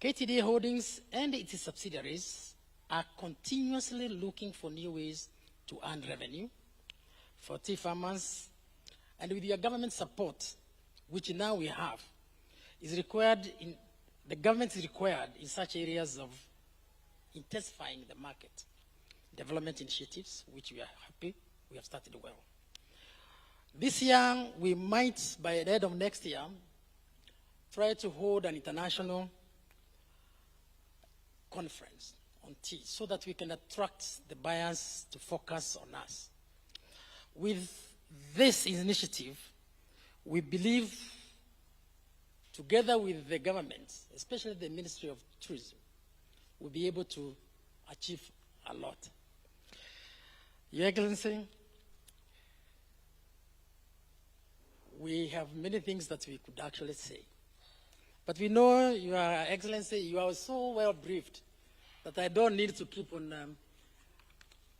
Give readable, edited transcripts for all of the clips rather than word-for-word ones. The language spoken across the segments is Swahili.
KTDA Holdings and its subsidiaries are continuously looking for new ways to earn revenue for tea farmers, and with your government support, which now we have, the government is required in such areas of intensifying the market development initiatives, which we are happy we have started well. This year, we might, by the end of next year, try to hold an international conference on tea so that we can attract the buyers to focus on us. With this initiative, we believe, together with the government, especially the Ministry of Tourism, we'll be able to achieve a lot. Your Excellency, we have many things that we could actually say. But we know, Your Excellency, you are so well briefed that I don't need to keep on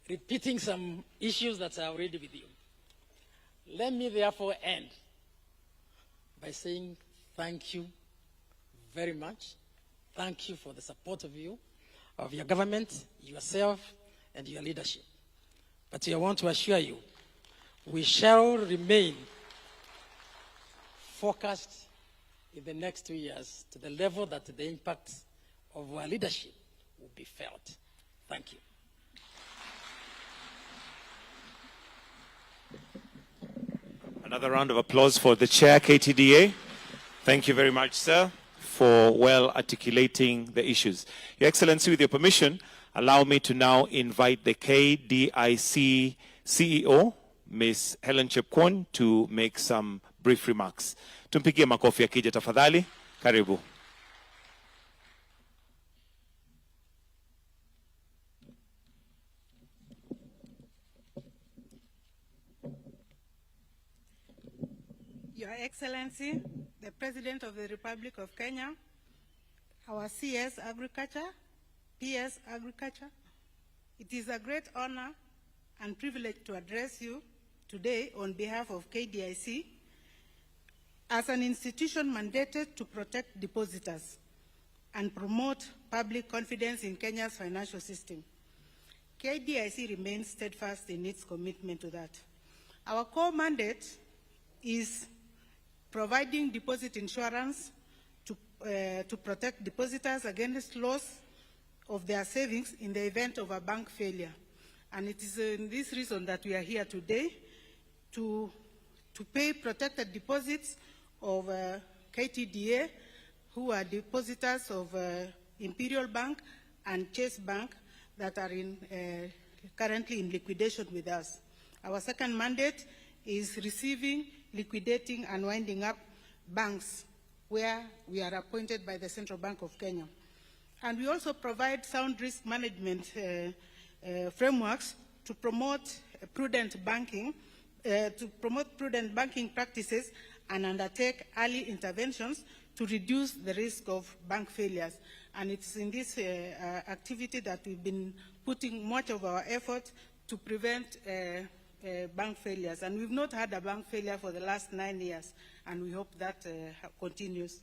repeating some issues that are already with you. Let me therefore end by saying thank you very much. Thank you for the support of your government, yourself, and your leadership. But I want to assure you, we shall remain focused in the next 2 years to the level that the impact of our leadership will be felt. Thank you. Another round of applause for the Chair, KTDA. Thank you very much, sir, for well articulating the issues. Your Excellency, with your permission, allow me to now invite the KDIC CEO, Ms. Helen Chepkwony, to make some brief remarks. Tumpigie makofi akija tafadhali. Karibu. Your Excellency, the President of the Republic of Kenya, our CS Agriculture, PS Agriculture, it is a great honor and privilege to address you today on behalf of KDIC as an institution mandated to protect depositors and promote public confidence in Kenya's financial system. KDIC remains steadfast in its commitment to that. Our core mandate is providing deposit insurance to protect depositors against loss of their savings in the event of a bank failure. And it is in this reason that we are here today to pay protected deposits of KTDA, who are depositors of Imperial Bank and Chase Bank that are currently in liquidation with us. Our second mandate is receiving, liquidating, and winding up banks where we are appointed by the Central Bank of Kenya. And we also provide sound risk management frameworks to promote prudent banking practices and undertake early interventions to reduce the risk of bank failures. And it's in this activity that we've been putting much of our effort to prevent bank failures. And we've not had a bank failure for the last 9 years, and we hope that continues.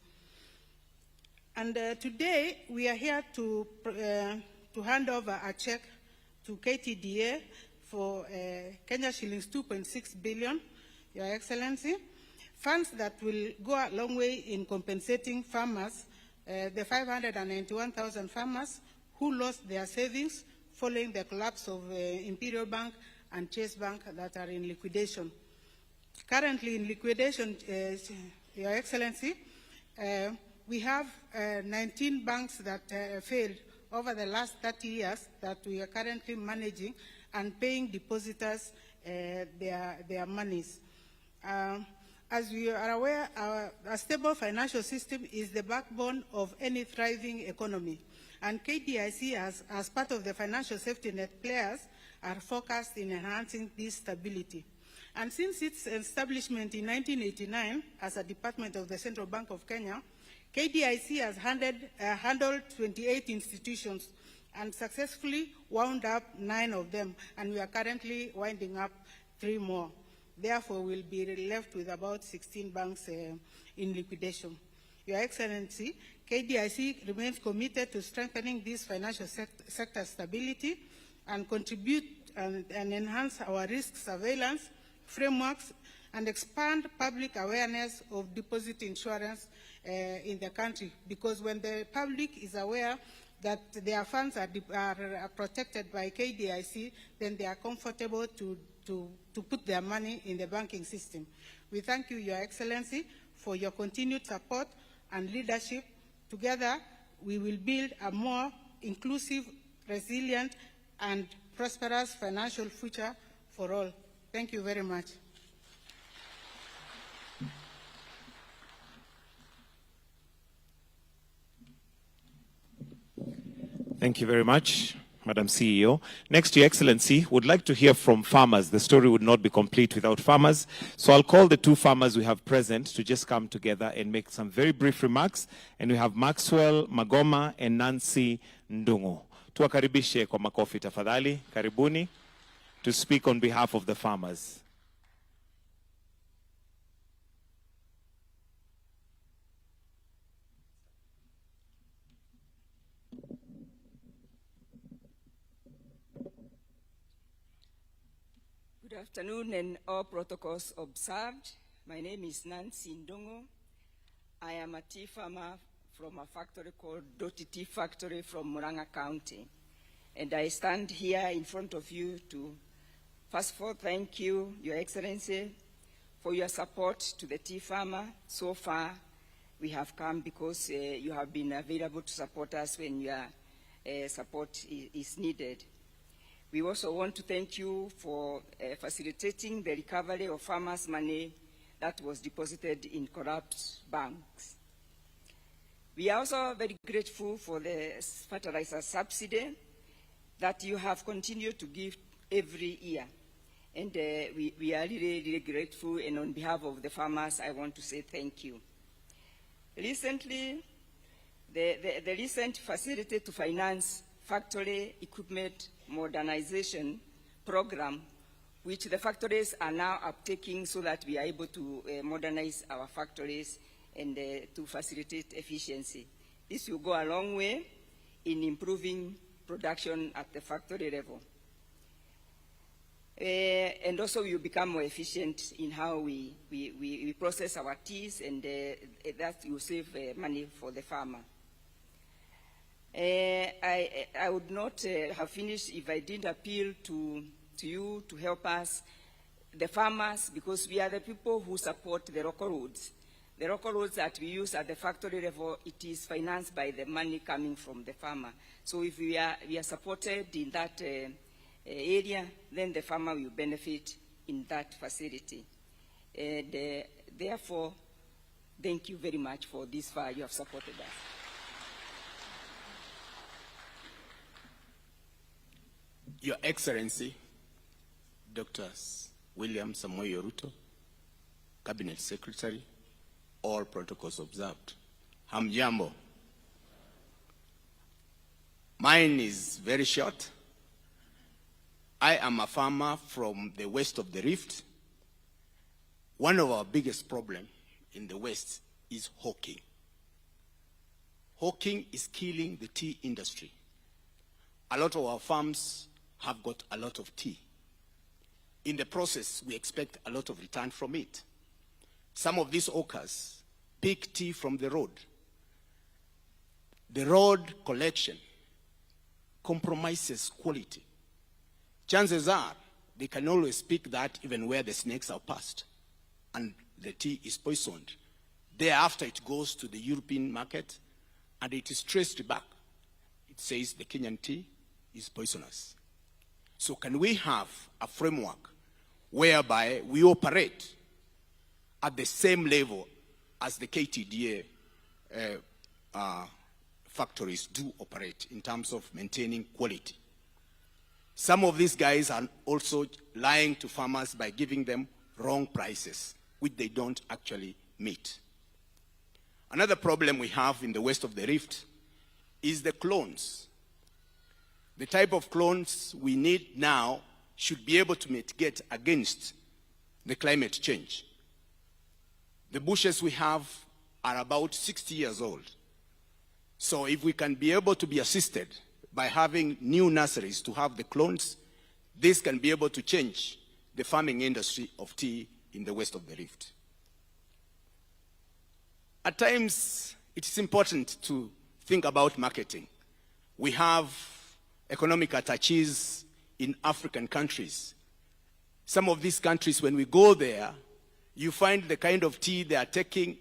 And today, we are here to hand over a check to KTDA for Kenya shillings 2.6 billion, Your Excellency, funds that will go a long way in compensating farmers, the 591,000 farmers who lost their savings following the collapse of Imperial Bank and Chase Bank that are in liquidation. Currently in liquidation, Your Excellency, we have 19 banks that failed over the last 30 years that we are currently managing and paying depositors their monies. As we are aware, a stable financial system is the backbone of any thriving economy. And KDIC, as part of the financial safety net players, are focused in enhancing this stability. And since its establishment in 1989 as a department of the Central Bank of Kenya, KDIC has handled 28 institutions and successfully wound up 9 of them, and we are currently winding up 3 more. Therefore, we'll be left with about 16 banks in liquidation. Your Excellency, KDIC remains committed to strengthening this financial sector stability and contribute and enhance our risk surveillance frameworks and expand public awareness of deposit insurance in the country. Because when the public is aware that their funds are protected by KDIC, then they are comfortable to put their money in the banking system. We thank you, Your Excellency, for your continued support and leadership. Together, we will build a more inclusive, resilient, and prosperous financial future for all. Thank you very much. Thank you very much, Madam CEO. Next, Your Excellency, would like to hear from farmers. The story would not be complete without farmers. So I'll call the two farmers we have present to just come together and make some very brief remarks. And we have Maxwell Magoma and Nancy Ndungu. Tuwakaribishe kwa makofi tafadhali. Karibuni to speak on behalf of the farmers. Good afternoon and all protocols observed. My name is Nancy Ndungu. I am a tea farmer from a factory called Doti Tea Factory from Murang'a County. And I stand here in front of you to, first of all, thank you, Your Excellency, for your support to the tea farmer. So far, we have come because you have been available to support us when your support is needed. We also want to thank you for facilitating the recovery of farmers' money that was deposited in corrupt banks. We are also very grateful for the fertilizer subsidy that you have continued to give every year. And we are really, really grateful, and on behalf of the farmers, I want to say thank you. Recently, the recent facility to finance factory equipment modernization program, which the factories are now uptaking so that we are able to modernize our factories and to facilitate efficiency. This will go a long way in improving production at the factory level. And also we will become more efficient in how we process our teas, and that will save money for the farmer. I would not have finished if I didn't appeal to you to help us, the farmers, because we are the people who support the local roads. The local roads that we use at the factory level, it is financed by the money coming from the farmer. So if we are supported in that area, then the farmer will benefit in that facility. And therefore, thank you very much for this far you have supported us. Your Excellency, Dr. William Samoei Ruto, Cabinet Secretary, all protocols observed. Hamjambo. Mine is very short. I am a farmer from the west of the Rift. One of our biggest problems in the west is hawking. Hawking is killing the tea industry. A lot of our farms have got a lot of tea. In the process, we expect a lot of return from it. Some of these hawkers pick tea from the road. The road collection compromises quality. Chances are they can always pick that even where the snakes are passed and the tea is poisoned. Thereafter, it goes to the European market and it is traced back. It says the Kenyan tea is poisonous. So can we have a framework whereby we operate at the same level as the KTDA factories do operate in terms of maintaining quality? Some of these guys are also lying to farmers by giving them wrong prices, which they don't actually meet. Another problem we have in the west of the Rift is the clones. The type of clones we need now should be able to mitigate against the climate change. The bushes we have are about 60 years old. So if we can be able to be assisted by having new nurseries to have the clones, this can be able to change the farming industry of tea in the west of the Rift. At times, it is important to think about marketing. We have economic attaches in African countries. Some of these countries, when we go there, you find the kind of tea they are taking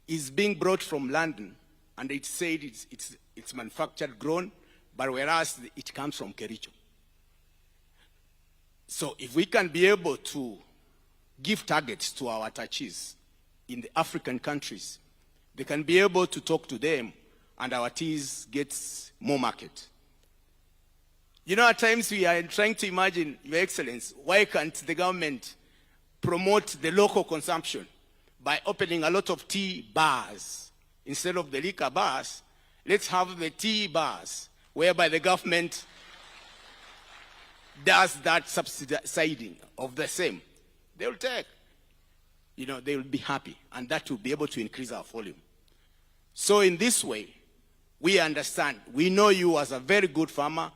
is being brought from London, and it's said it's manufactured, grown, but whereas it comes from Kericho. So if we can be able to give targets to our attaches in the African countries, they can be able to talk to them, and our teas gets more market. You know, at times we are trying to imagine, Your Excellency, why can't the government promote the local consumption by opening a lot of tea bars? Instead of the liquor bars, let's have the tea bars, whereby the government does that subsidizing of the same. They will take, they will be happy, and that will be able to increase our volume. So in this way, we understand, we know you as a very good farmer.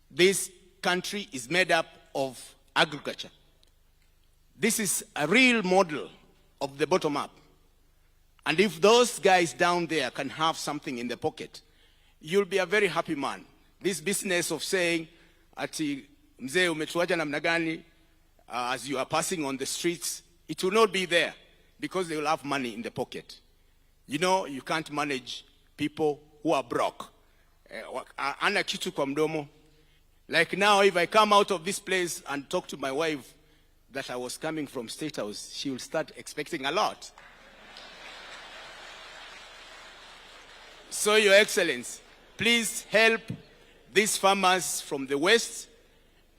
This country is made up of agriculture. This is a real model of the bottom up. And if those guys down there can have something in the pocket, you'll be a very happy man. This business of saying, ati mzee umetuacha namna gani, as you are passing on the streets, it will not be there because they will have money in the pocket. You can't manage people who are broke. Ana kitu kwa mdomo. Like now, if I come out of this place and talk to my wife that I was coming from State House, she will start expecting a lot. So, Your Excellency, please help these farmers from the West.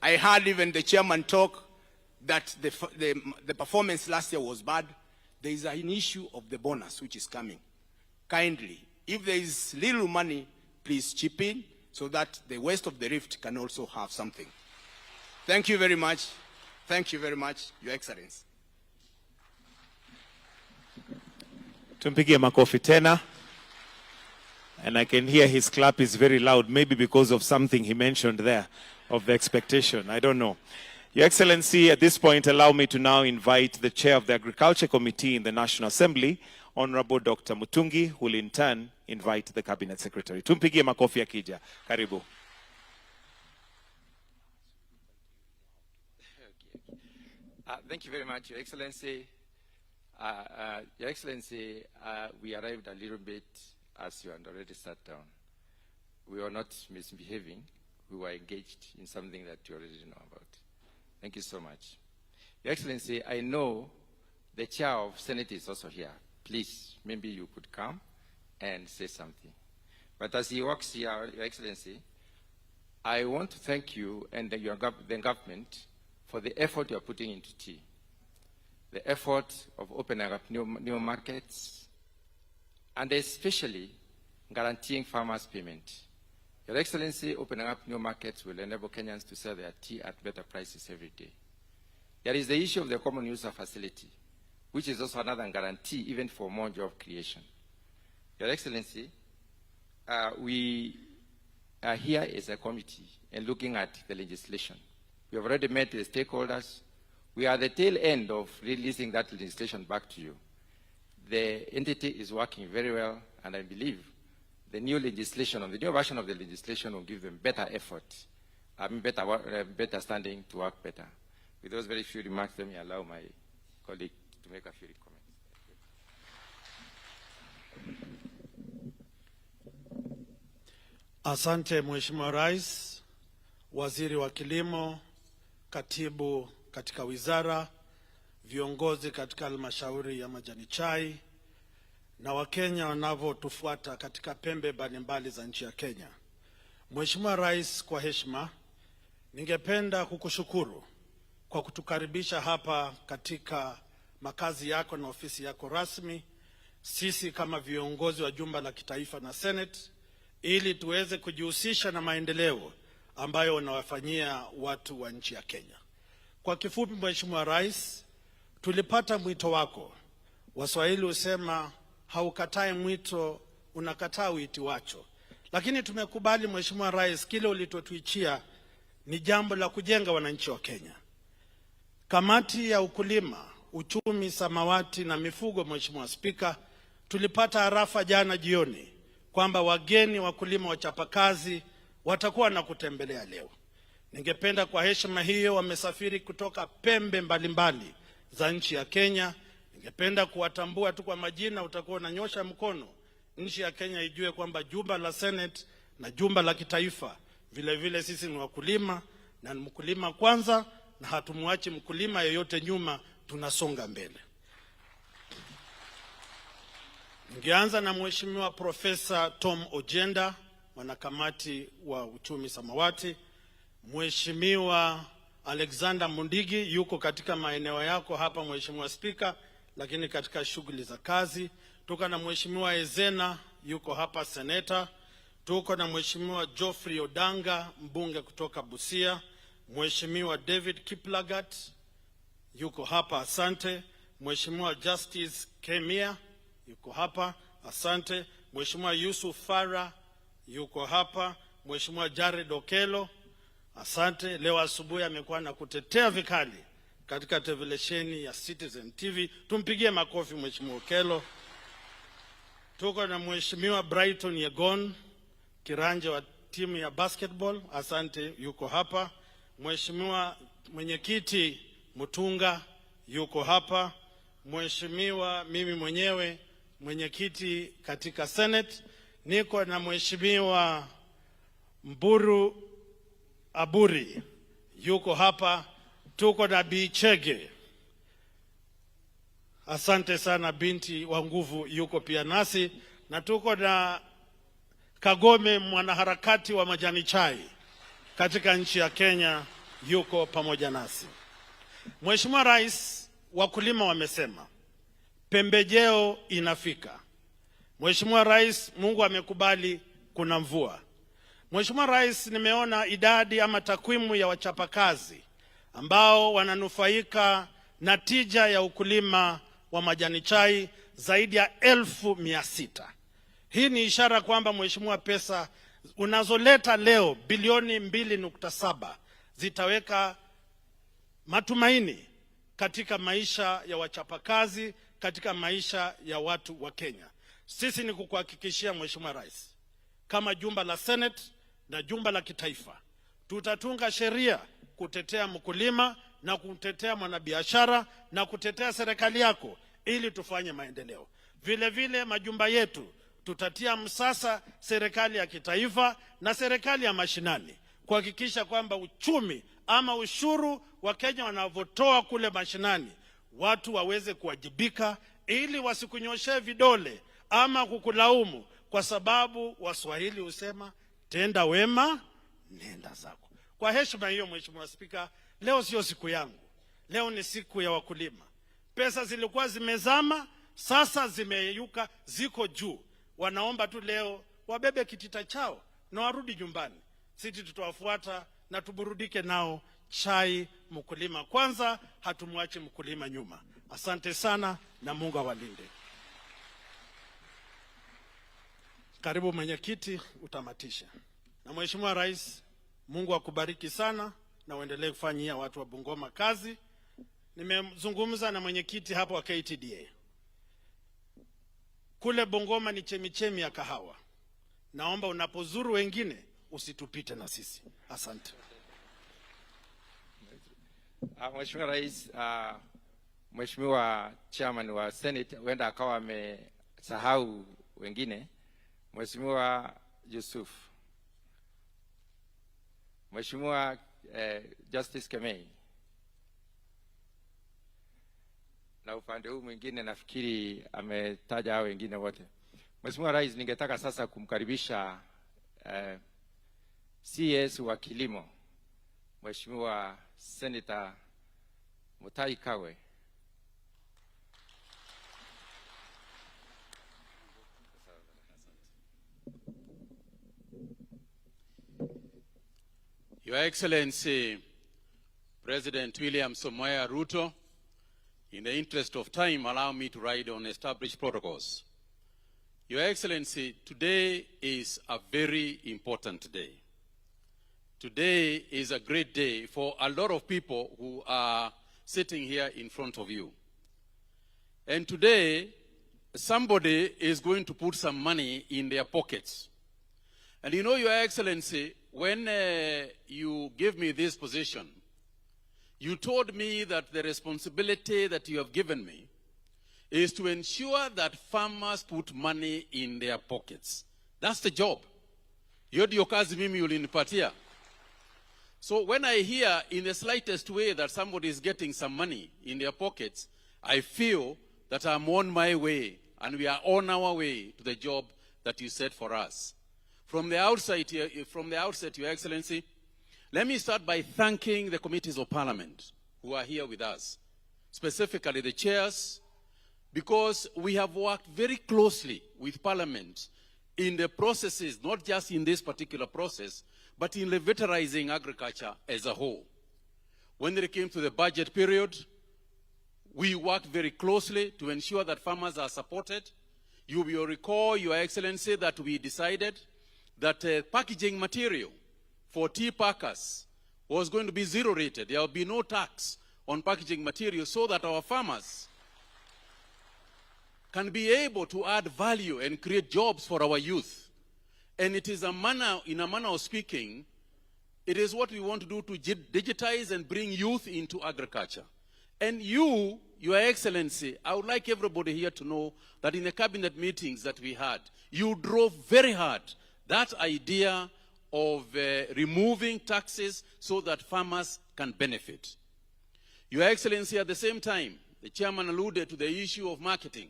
I heard even the chairman talk that the performance last year was bad. There is an issue of the bonus which is coming. Kindly, if there is little money, please chip in so that the west of the Rift can also have something. Thank you very much. Thank you very much, Your Excellency. Tumpigie makofi tena. And I can hear his clap is very loud, maybe because of something he mentioned there, of the expectation. I don't know. Your Excellency, at this point, allow me to now invite the Chair of the Agriculture Committee in the National Assembly, Honorable Dr. Mutungi, who will in turn invite the Cabinet Secretary. Tumpigie makofi akija. Karibu. Thank you very much, Your Excellency. Your Excellency, we arrived a little bit as you had already sat down. We were not misbehaving. We were engaged in something that you already know about. Thank you so much. Your Excellency, I know the Chair of Senate is also here. Please, maybe you could come and say something. But as he walks here, Your Excellency, I want to thank you and the government for the effort you are putting into tea. The effort of opening up new markets, and especially guaranteeing farmers' payment. Your Excellency, opening up new markets will enable Kenyans to sell their tea at better prices every day. There is the issue of the common user facility, which is also another guarantee even for more job creation. Your Excellency, we are here as a committee and looking at the legislation. We have already met the stakeholders. We are at the tail end of releasing that legislation back to you. The entity is working very well, and I believe the new legislation, or the new version of the legislation, will give them better effort, better standing to work better. With those very few remarks, let me allow my colleague to make a few comments. Asante Mheshimiwa Rais, Waziri wa Kilimo, Katibu katika Wizara, viongozi katika halmashauri ya majani chai, na Wakenya wanavyotufuata katika pembe mbalimbali za nchi ya Kenya. Mheshimiwa Rais, kwa heshima, ningependa kukushukuru kwa kutukaribisha hapa katika makazi yako na ofisi yako rasmi, sisi kama viongozi wa Jumba la Kitaifa na Senate, ili tuweze kujihusisha na maendeleo ambayo unawafanyia watu wa nchi ya Kenya. Kwa kifupi, Mheshimiwa Rais, tulipata mwito wako. Waswahili husema haukatai mwito, unakataa uitiwacho. Lakini tumekubali Mheshimiwa Rais, kile ulitotuichia ni jambo la kujenga wananchi wa Kenya. Kamati ya ukulima, uchumi, samawati na mifugo, Mheshimiwa Spika, tulipata arafa jana jioni kwamba wageni wakulima wachapakazi watakuwa na kutembelea leo. Ningependa kwa heshima hiyo, wamesafiri kutoka pembe mbalimbali za nchi ya Kenya. Ningependa kuwatambua tu kwa majina, utakuwa unanyosha mkono. Nchi ya Kenya ijue kwamba jumba la Senate na jumba la kitaifa vile vile sisi ni wakulima, na ni mkulima kwanza, na hatumwachi mkulima yeyote nyuma, tunasonga mbele. Ningeanza na Mheshimiwa Profesa Tom Ojenda, mwanakamati wa uchumi samawati. Mheshimiwa Alexander Mundigi yuko katika maeneo yako hapa Mheshimiwa Spika, lakini katika shughuli za kazi. Tuko na Mheshimiwa Ezena yuko hapa seneta. Tuko na Mheshimiwa Geoffrey Odanga, mbunge kutoka Busia. Mheshimiwa David Kiplagat yuko hapa, asante. Mheshimiwa Justice Kemia yuko hapa, asante. Mheshimiwa Yusuf Farah yuko hapa. Mheshimiwa Jared Okelo, asante. Leo asubuhi amekuwa na kutetea vikali katika televisheni ya Citizen TV. Tumpigie makofi Mheshimiwa Okelo. Tuko na Mheshimiwa Brighton Yegon, kiranja wa timu ya basketball, asante, yuko hapa. Mheshimiwa mwenyekiti Mutunga yuko hapa. Mheshimiwa mimi mwenyewe mwenyekiti katika Senate, niko na Mheshimiwa Mburu Aburi yuko hapa. Tuko na Bi Cheque, asante sana, binti wa nguvu yuko pia nasi, na tuko na Kagome, mwanaharakati wa majani chai katika nchi ya Kenya, yuko pamoja nasi. Mheshimiwa Rais, wakulima wamesema pembejeo inafika. Mheshimiwa Rais, Mungu amekubali, kuna mvua. Mheshimiwa Rais, nimeona idadi ama takwimu ya wachapakazi ambao wananufaika na tija ya ukulima wa majani chai zaidi ya 1,600. Hii ni ishara kwamba Mheshimiwa, pesa unazoleta leo bilioni 2.7 zitaweka matumaini katika maisha ya wachapakazi, katika maisha ya watu wa Kenya. Sisi ni kukuhakikishia Mheshimiwa Rais, kama jumba la Senate na jumba la kitaifa, tutatunga sheria kutetea mkulima na kutetea mwanabiashara na kutetea serikali yako ili tufanye maendeleo. Vile vile majumba yetu tutatia msasa serikali ya kitaifa na serikali ya mashinani kuhakikisha kwamba uchumi ama ushuru wa Kenya wanavotoa kule mashinani watu waweze kuwajibika, ili wasikunyoshe vidole ama kukulaumu, kwa sababu Waswahili husema tenda wema nenda zako. Kwa heshima hiyo Mheshimiwa Spika, leo sio siku yangu, leo ni siku ya wakulima. Pesa zilikuwa zimezama, sasa zimeyuka, ziko juu. Wanaomba tu leo wabebe kitita chao na warudi nyumbani. Sisi tutawafuata na tuburudike nao. Chai mkulima kwanza, hatumwachi mkulima nyuma. Asante sana na Mungu awalinde. Karibu mwenyekiti, utamatisha. Na Mheshimiwa Rais, Mungu akubariki sana na uendelee kufanyia watu wa Bungoma kazi. Nimezungumza na mwenyekiti hapo wa KTDA. Kule Bungoma ni chemichemi ya kahawa. Naomba unapozuru wengine usitupite na sisi. Asante. Mheshimiwa Rais, Mheshimiwa Chairman wa Senate huenda akawa amesahau wengine. Mheshimiwa Yusuf, Mheshimiwa Justice Kemei, na upande huu mwingine nafikiri ametaja hao wengine wote. Mheshimiwa Rais, ningetaka sasa kumkaribisha CS wa kilimo Mheshimiwa Senator Mutahi Kagwe. Your Excellency, President William Samoei Ruto, in the interest of time, allow me to ride on established protocols. Your Excellency, today is a very important day. Today is a great day for a lot of people who are sitting here in front of you. And today, somebody is going to put some money in their pockets. And you know, Your Excellency, when you gave me this position, you told me that the responsibility that you have given me is to ensure that farmers put money in their pockets. That's the job. Hiyo ndio kazi mimi ulinipatia. So when I hear in the slightest way that somebody is getting some money in their pockets, I feel that I'm on my way and we are on our way to the job that you set for us. From the outset, Your Excellency, let me start by thanking the committees of Parliament who are here with us, specifically the chairs, because we have worked very closely with Parliament in the processes, not just in this particular process, but in revitalizing agriculture as a whole. When it came to the budget period, we worked very closely to ensure that farmers are supported. You will recall, Your Excellency, that we decided that packaging material for tea packers was going to be zero rated. There will be no tax on packaging material so that our farmers can be able to add value and create jobs for our youth. And it is in a manner of speaking, it is what we want to do to digitize and bring youth into agriculture. And you, Your Excellency, I would like everybody here to know that in the cabinet meetings that we had, you drove very hard that idea of removing taxes so that farmers can benefit. Your Excellency, at the same time, the chairman alluded to the issue of marketing.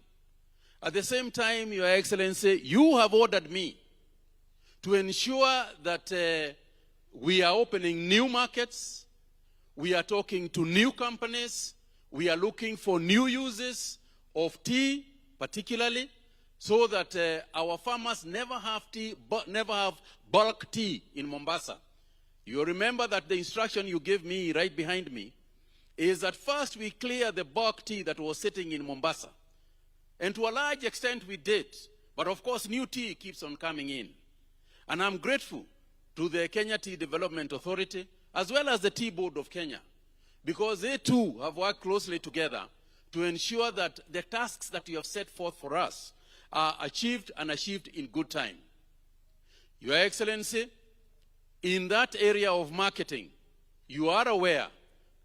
At the same time, Your Excellency, you have ordered me to ensure that we are opening new markets, we are talking to new companies, we are looking for new uses of tea, particularly, so that our farmers never have bulk tea in Mombasa. You remember that the instruction you gave me right behind me is that first we clear the bulk tea that was sitting in Mombasa. And to a large extent we did. But of course, new tea keeps on coming in. And I'm grateful to the Kenya Tea Development Authority, as well as the Tea Board of Kenya, because they too have worked closely together to ensure that the tasks that you have set forth for us are achieved and achieved in good time. Your Excellency, in that area of marketing, you are aware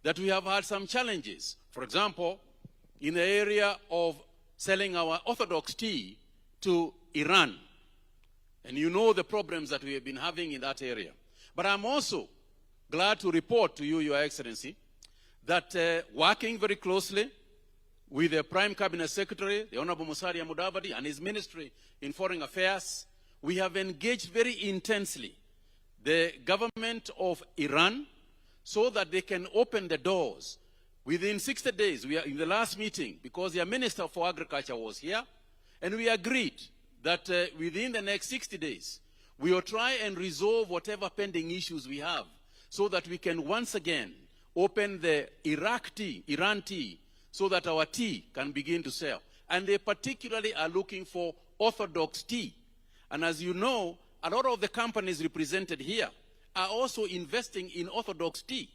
that we have had some challenges. For example, in the area of selling our orthodox tea to Iran. And you know the problems that we have been having in that area. But I'm also glad to report to you, Your Excellency, that working very closely with the Prime Cabinet Secretary, the Honorable Musalia Mudavadi, and his Ministry in Foreign Affairs, we have engaged very intensely the government of Iran so that they can open the doors. Within 60 days, we are in the last meeting, because their Minister for Agriculture was here, and we agreed that within the next 60 days, we will try and resolve whatever pending issues we have, so that we can once again open the Iran tea, so that our tea can begin to sell. And they particularly are looking for orthodox tea. And as you know, a lot of the companies represented here are also investing in orthodox tea,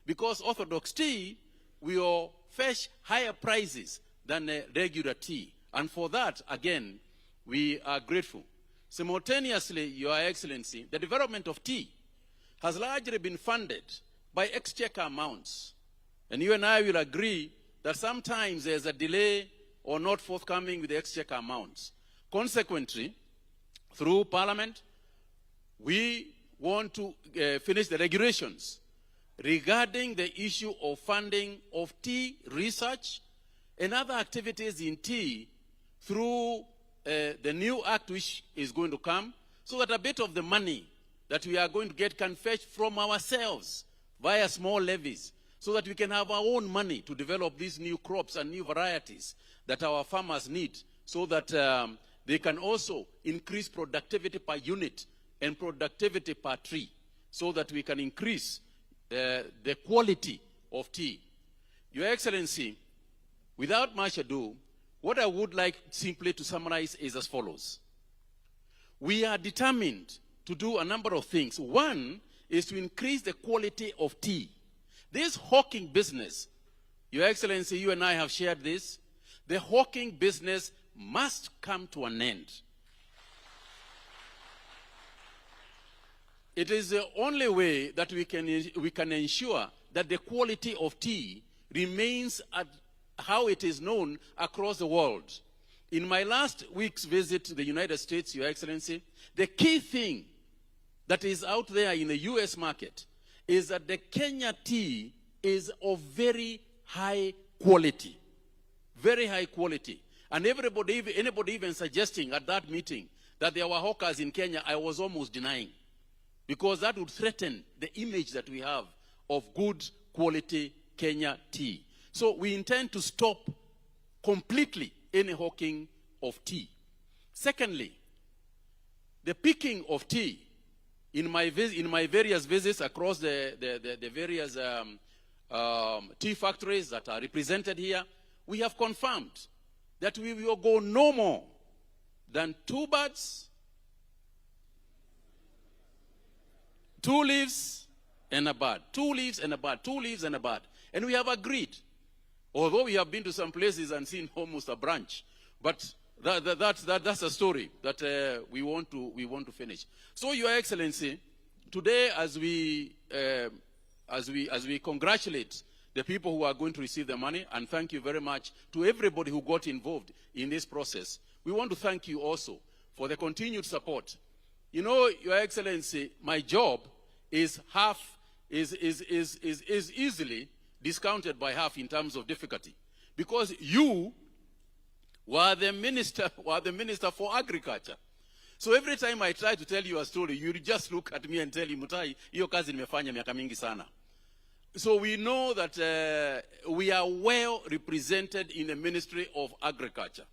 because orthodox tea will fetch higher prices than regular tea. And for that, again, we are grateful. Simultaneously, Your Excellency, the development of tea has largely been funded by exchequer amounts. And you and I will agree that sometimes there's a delay or not forthcoming with the exchequer amounts. Consequently, through Parliament, we want to finish the regulations regarding the issue of funding of tea research and other activities in tea through the new act which is going to come, so that a bit of the money that we are going to get can fetch from ourselves via small levies, so that we can have our own money to develop these new crops and new varieties that our farmers need, so that they can also increase productivity per unit and productivity per tree, so that we can increase the quality of tea. Your Excellency, without much ado, what I would like simply to summarize is as follows. we are determined to do a number of things. One is to increase the quality of tea. This hawking business, Your Excellency, you and I have shared this. The hawking business must come to an end. It is the only way that we can ensure that the quality of tea remains at how it is known across the world. In my last week's visit to the United States, Your Excellency, the key thing that is out there in the US market is that the Kenya tea is of very high quality. Very high quality. And anybody even suggesting at that meeting that there were hawkers in Kenya, I was almost denying. Because that would threaten the image that we have of good quality Kenya tea. So we intend to stop completely any hawking of tea. Secondly, the picking of tea. In my various visits across the various tea factories that are represented here, we have confirmed that we will go no more than 2 birds, 2 leaves and a bird. 2 leaves and a bird. 2 leaves and a bird. And we have agreed. Although we have been to some places and seen almost a branch, but that's a story that we want to finish. So, Your Excellency, today as we congratulate the people who are going to receive the money, and thank you very much to everybody who got involved in this process, we want to thank you also for the continued support. You know, Your Excellency, my job is easily discounted by half in terms of difficulty, because you were the minister for agriculture. So every time I try to tell you a story, you just look at me and tell me, Mutai, hiyo kazi nimefanya miaka mingi sana. So we know that we are well represented in the Ministry of Agriculture.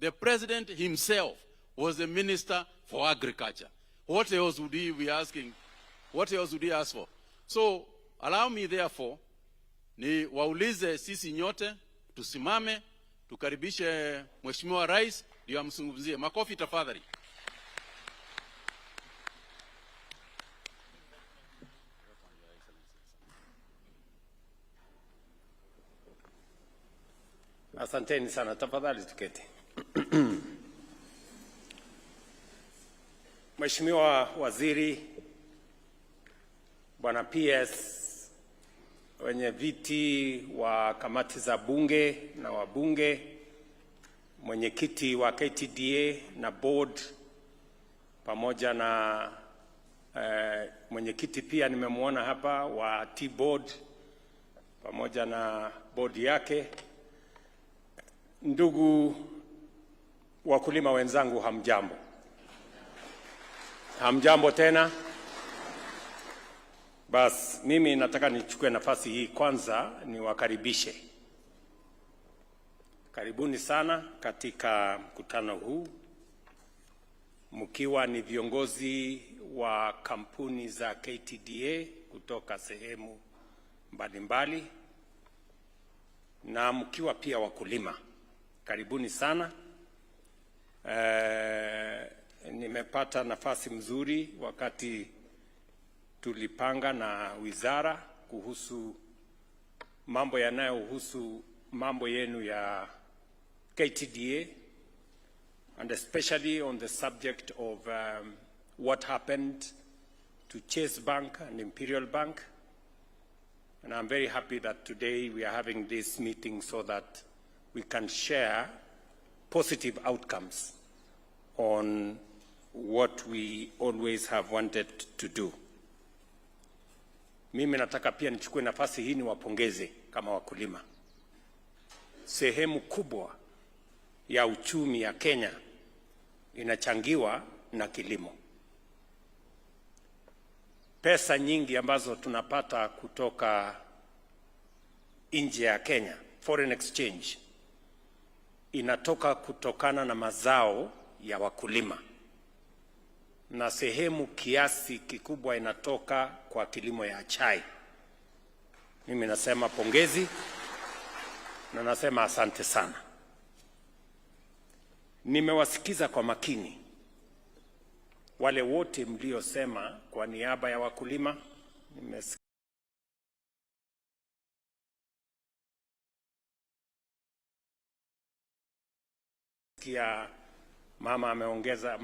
The President himself was the Minister for Agriculture. What else would he be asking? What else would he ask for? So allow me therefore, ni waulize sisi nyote, tusimame, tukaribishe Mheshimiwa Rais, ndio amzungumzie. Makofi tafadhali. Asanteni sana, tafadhali tuketi. Mheshimiwa Waziri, Bwana PS, wenye viti wa kamati za bunge na wabunge, mwenyekiti wa KTDA na board, pamoja na mwenyekiti pia nimemuona hapa wa T-board, pamoja na board yake. Ndugu wakulima wenzangu, hamjambo. Hamjambo tena. Bas, mimi nataka nichukue nafasi hii kwanza niwakaribishe. Karibuni sana katika mkutano huu. Mkiwa ni viongozi wa kampuni za KTDA kutoka sehemu mbalimbali, na mkiwa pia wakulima. Karibuni sana. Nimepata nafasi mzuri wakati tulipanga na wizara kuhusu mambo yanayohusu mambo yenu ya KTDA, and especially on the subject of what happened to Chase Bank and Imperial Bank. And I'm very happy that today we are having this meeting so that we can share positive outcomes on what we always have wanted to do. Mimi nataka pia nichukue nafasi hii niwapongeze kama wakulima. Sehemu kubwa ya uchumi ya Kenya inachangiwa na kilimo. Pesa nyingi ambazo tunapata kutoka nje ya Kenya, foreign exchange, inatoka kutokana na mazao ya wakulima. Na sehemu kiasi kikubwa inatoka kwa kilimo ya chai. Mimi nasema pongezi na nasema asante sana. Nimewasikiza kwa makini wale wote mliosema kwa niaba ya wakulima. Nimesikia mama ameongeza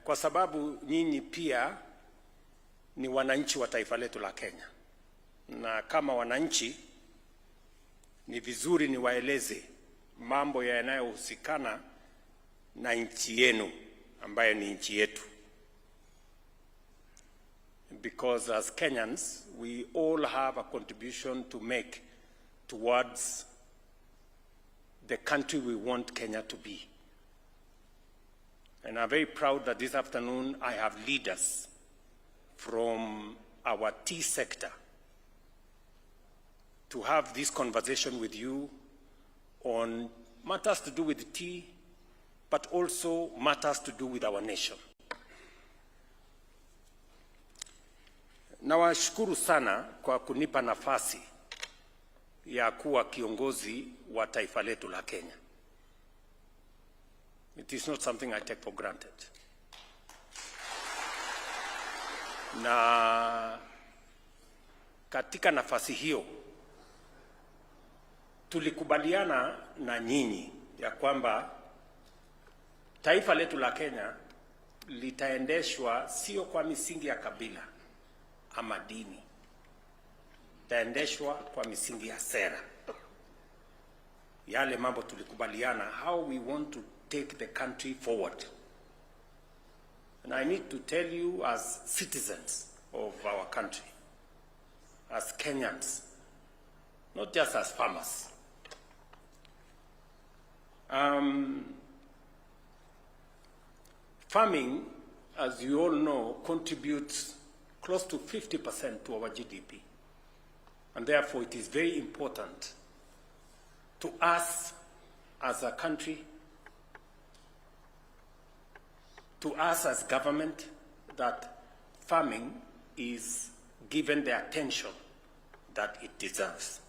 kwa sababu nyinyi pia ni wananchi wa taifa letu la Kenya, na kama wananchi ni vizuri niwaeleze mambo yanayohusikana na nchi yenu ambayo ni nchi yetu, because as Kenyans we all have a contribution to make towards the country we want Kenya to be. And I'm very proud that this afternoon I have leaders from our tea sector to have this conversation with you on matters to do with tea, but also matters to do with our nation. Nawashukuru sana kwa kunipa nafasi ya kuwa kiongozi wa taifa letu la Kenya. It is not something I take for granted. Na katika nafasi hiyo tulikubaliana na nyinyi ya kwamba taifa letu la Kenya litaendeshwa sio kwa misingi ya kabila ama dini, litaendeshwa kwa misingi ya sera. Yale mambo tulikubaliana, how we want to take the country forward. And I need to tell you, as citizens of our country, as Kenyans, not just as farmers, farming, as you all know, contributes close to 50% to our GDP. And therefore it is very important to us as a country, to us as government, that farming is given the attention that it deserves.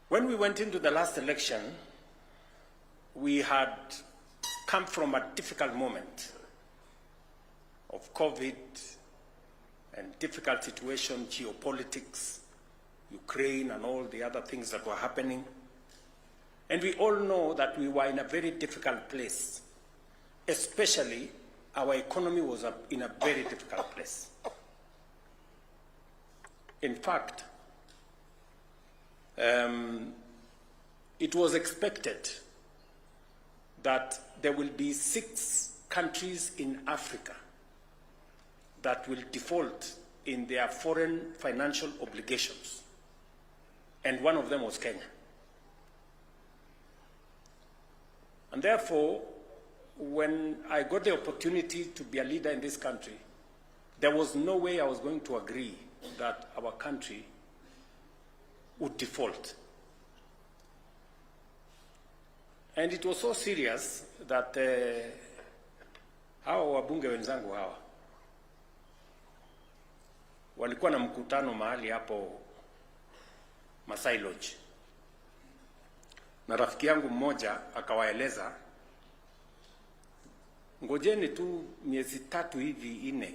When we went into the last election, we had come from a difficult moment of COVID and difficult situation, geopolitics, Ukraine and all the other things that were happening. And we all know that we were in a very difficult place. Especially, our economy was in a very difficult place. In fact, it was expected that there will be 6 countries in Africa that will default in their foreign financial obligations. And one of them was Kenya. And therefore, when I got the opportunity to be a leader in this country, there was no way I was going to agree that our country would default. And it was so serious that hawa wabunge wenzangu hawa walikuwa na mkutano mahali hapo Masai Lodge, na rafiki yangu mmoja akawaeleza, ngojeni tu miezi 3 hivi 4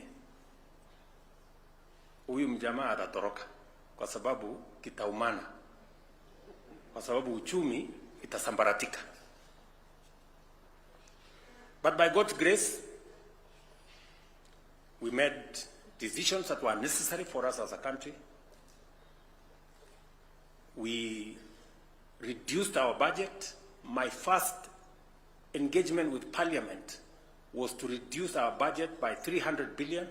huyu mjamaa atatoroka, kwa sababu kitaumana, kwa sababu uchumi itasambaratika. But by God's grace, we made decisions that were necessary for us as a country. We reduced our budget. My first engagement with Parliament was to reduce our budget by 300 billion.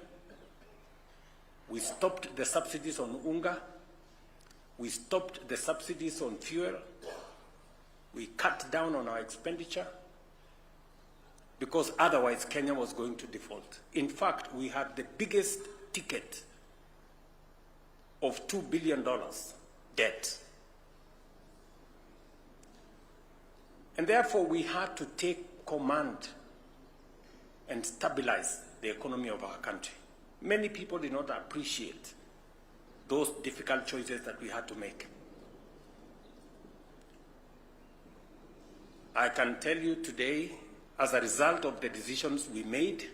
We stopped the subsidies on unga. We stopped the subsidies on fuel. We cut down on our expenditure, because otherwise Kenya was going to default. In fact, we had the biggest ticket of $2 billion debt. And therefore, we had to take command and stabilize the economy of our country. Many people did not appreciate those difficult choices that we had to make. I can tell you today, as a result of the decisions we made,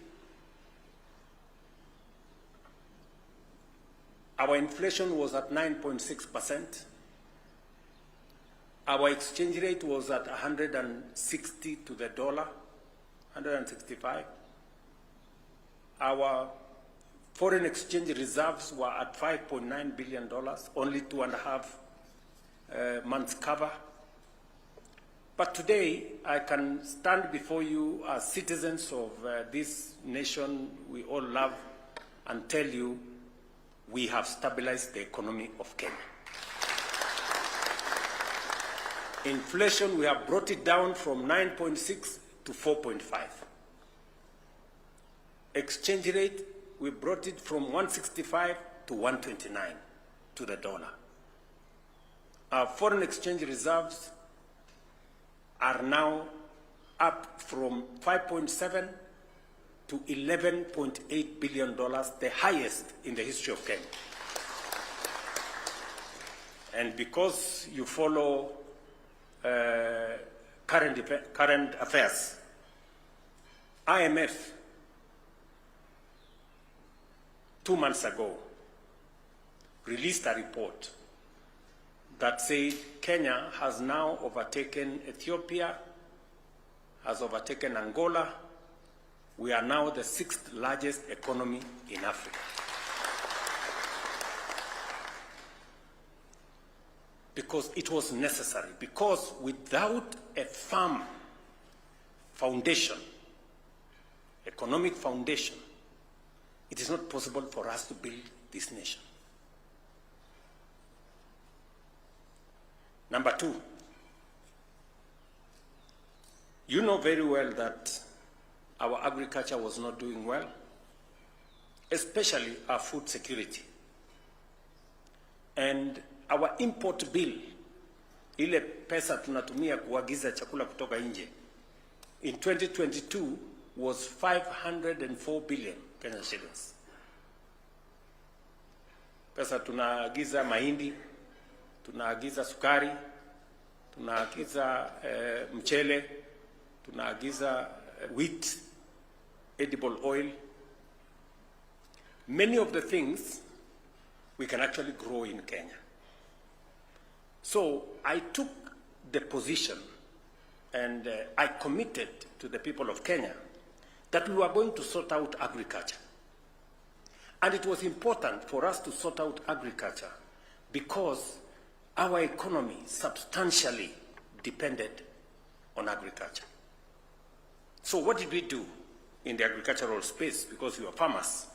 our inflation was at 9.6%. Our exchange rate was at 160 to the dollar, 165. Our foreign exchange reserves were at $5.9 billion, only 2.5 months cover. But today, I can stand before you as citizens of this nation we all love and tell you we have stabilized the economy of Kenya. Inflation, we have brought it down from 9.6 to 4.5. Exchange rate, we brought it from 165 to 129 to the dollar. Our foreign exchange reserves are now up from 5.7 to $11.8 billion, the highest in the history of Kenya. And because you follow current affairs, IMF 2 months ago released a report that said Kenya has now overtaken Ethiopia, has overtaken Angola. We are now the 6th largest economy in Africa. Because it was necessary, because without a firm foundation, economic foundation, it is not possible for us to build this nation. Number two, you know very well that our agriculture was not doing well, especially our food security. And our import bill, ile pesa tunatumia kuagiza chakula kutoka nje, in 2022 was 504 billion Kenyan shillings. Pesa tunaagiza mahindi, tunaagiza sukari, tunaagiza mchele, tunaagiza wheat, edible oil. Many of the things we can actually grow in Kenya. So I took the position and I committed to the people of Kenya that we were going to sort out agriculture. And it was important for us to sort out agriculture because our economy substantially depended on agriculture. So what did we do in the agricultural space? Because we were farmers.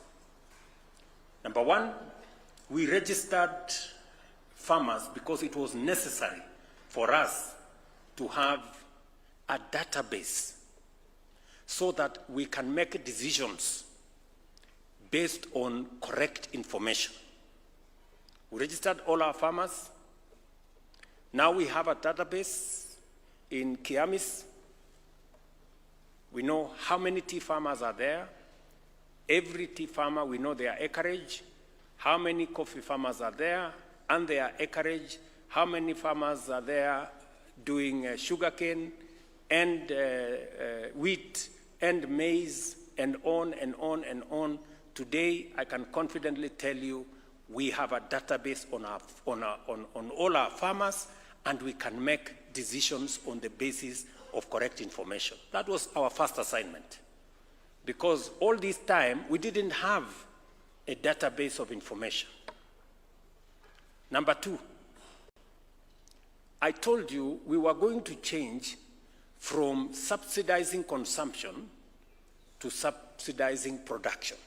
Number one, we registered farmers because it was necessary for us to have a database so that we can make decisions based on correct information. We registered all our farmers. Now we have a database in Kiamis. We know how many tea farmers are there. Every tea farmer, we know their acreage, how many coffee farmers are there, and their acreage, how many farmers are there doing sugarcane and wheat and maize and on and on and on. Today, I can confidently tell you we have a database on all our farmers, and we can make decisions on the basis of correct information. That was our first assignment. Because all this time, we didn't have a database of information. Number two, I told you we were going to change from subsidizing consumption to subsidizing production.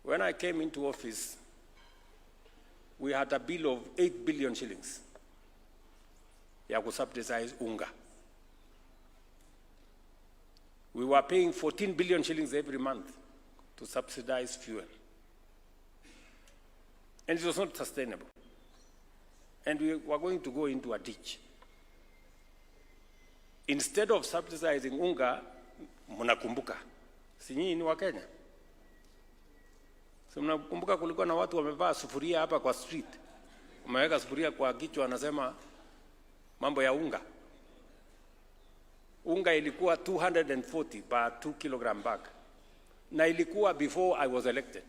When I came into office, we had a bill of 8 billion shillings ya kusubsidize unga. We were paying 14 billion shillings every month to subsidize fuel. And it was not sustainable. And we were going to go into a ditch. Instead of subsidizing unga, mnakumbuka, si nyinyi ni wa Kenya? So mnakumbuka kulikuwa na watu wamevaa sufuria hapa kwa street. Wameweka sufuria kwa kichwa, wanasema mambo ya unga. Unga ilikuwa 240 per 2 kilogram bag. Na ilikuwa before I was elected.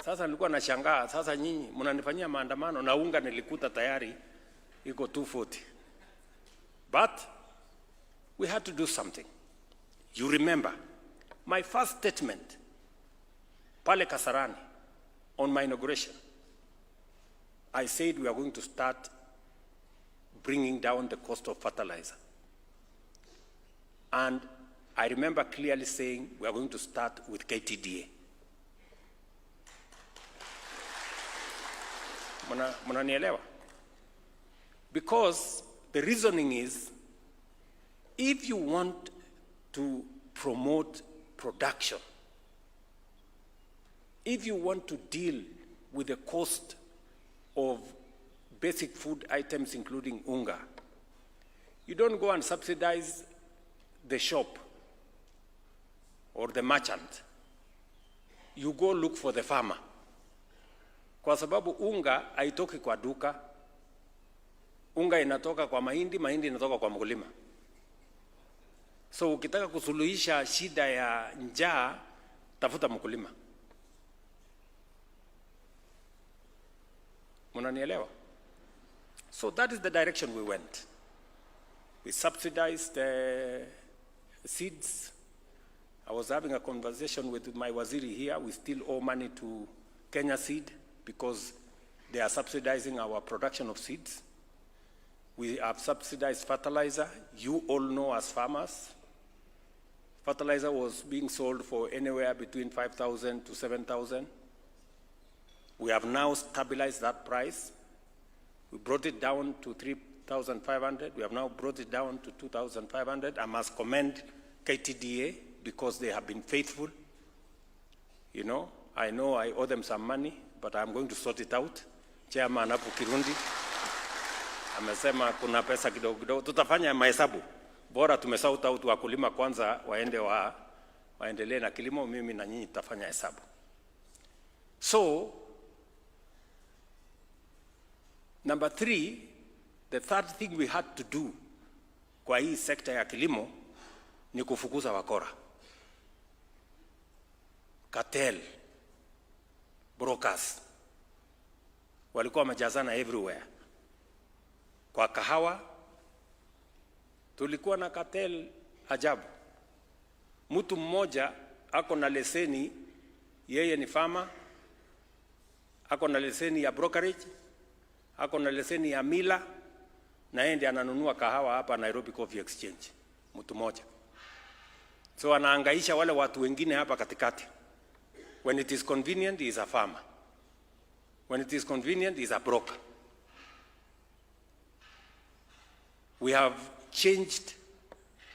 Sasa nilikuwa nashangaa, sasa nyinyi mnanifanyia maandamano na unga nilikuta tayari iko 240. But we had to do something. You remember, my first statement, pale Kasarani, on my inauguration, I said we are going to start bringing down the cost of fertilizer. And I remember clearly saying we are going to start with KTDA. Mnanielewa? Because the reasoning is, if you want to promote production, if you want to deal with the cost of basic food items including unga, you don't go and subsidize the shop or the merchant. You go look for the farmer. Kwa sababu unga haitoki kwa duka. Unga inatoka kwa mahindi, mahindi inatoka kwa mkulima. So ukitaka kusuluhisha shida ya njaa, tafuta mkulima. Mnanielewa? So that is the direction we went. We subsidized seeds. I was having a conversation with my waziri here. We still owe money to Kenya Seed because they are subsidizing our production of seeds. We have subsidized fertilizer. You all know as farmers, fertilizer was being sold for anywhere between 5,000 to 7,000. We have now stabilized that price. We brought it down to 3,500. We have now brought it down to 2,500. I must commend KTDA because they have been faithful. You know I owe them some money, but I'm going to sort it out. Chairman hapo Kirundi amesema kuna pesa kidogo kidogo. Tutafanya mahesabu. Bora tumesauta out wakulima kwanza waendelee na kilimo, mimi na nyinyi tutafanya hesabu. So number 3, the third thing we had to do kwa hii sekta ya kilimo ni kufukuza wakora. Cartel, brokers, walikuwa wamejazana everywhere. Kwa kahawa, tulikuwa na cartel ajabu. Mtu mmoja ako na leseni, yeye ni farmer, ako na leseni ya brokerage, ako na leseni ya mila, na yeye ndiye ananunua kahawa hapa Nairobi Coffee Exchange. Mtu mmoja. So anahangaisha wale watu wengine hapa katikati. When it is convenient, he is a farmer. When it is convenient, he is a broker. We have changed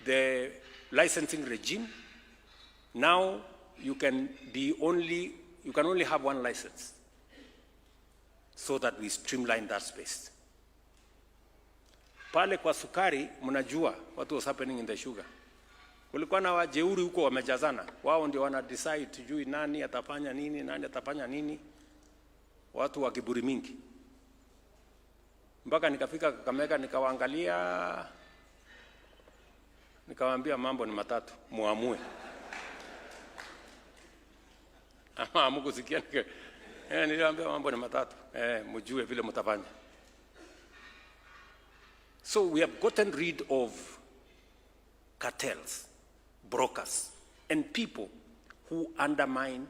the licensing regime. Now you can only have one license, so that we streamline that space. Pale kwa sukari, mnajua what was happening in the sugar. Kulikuwa na wajeuri huko wamejazana. Wao ndio wana decide tujui nani atafanya nini, nani atafanya nini. Watu wa kiburi mingi. Mpaka nikafika Kakamega nikawaangalia, nikawaambia mambo ni matatu, muamue. Ama hamkusikia niliwaambia mambo ni matatu. Mjue vile mtafanya. So we have gotten rid of cartels, brokers, and people who undermine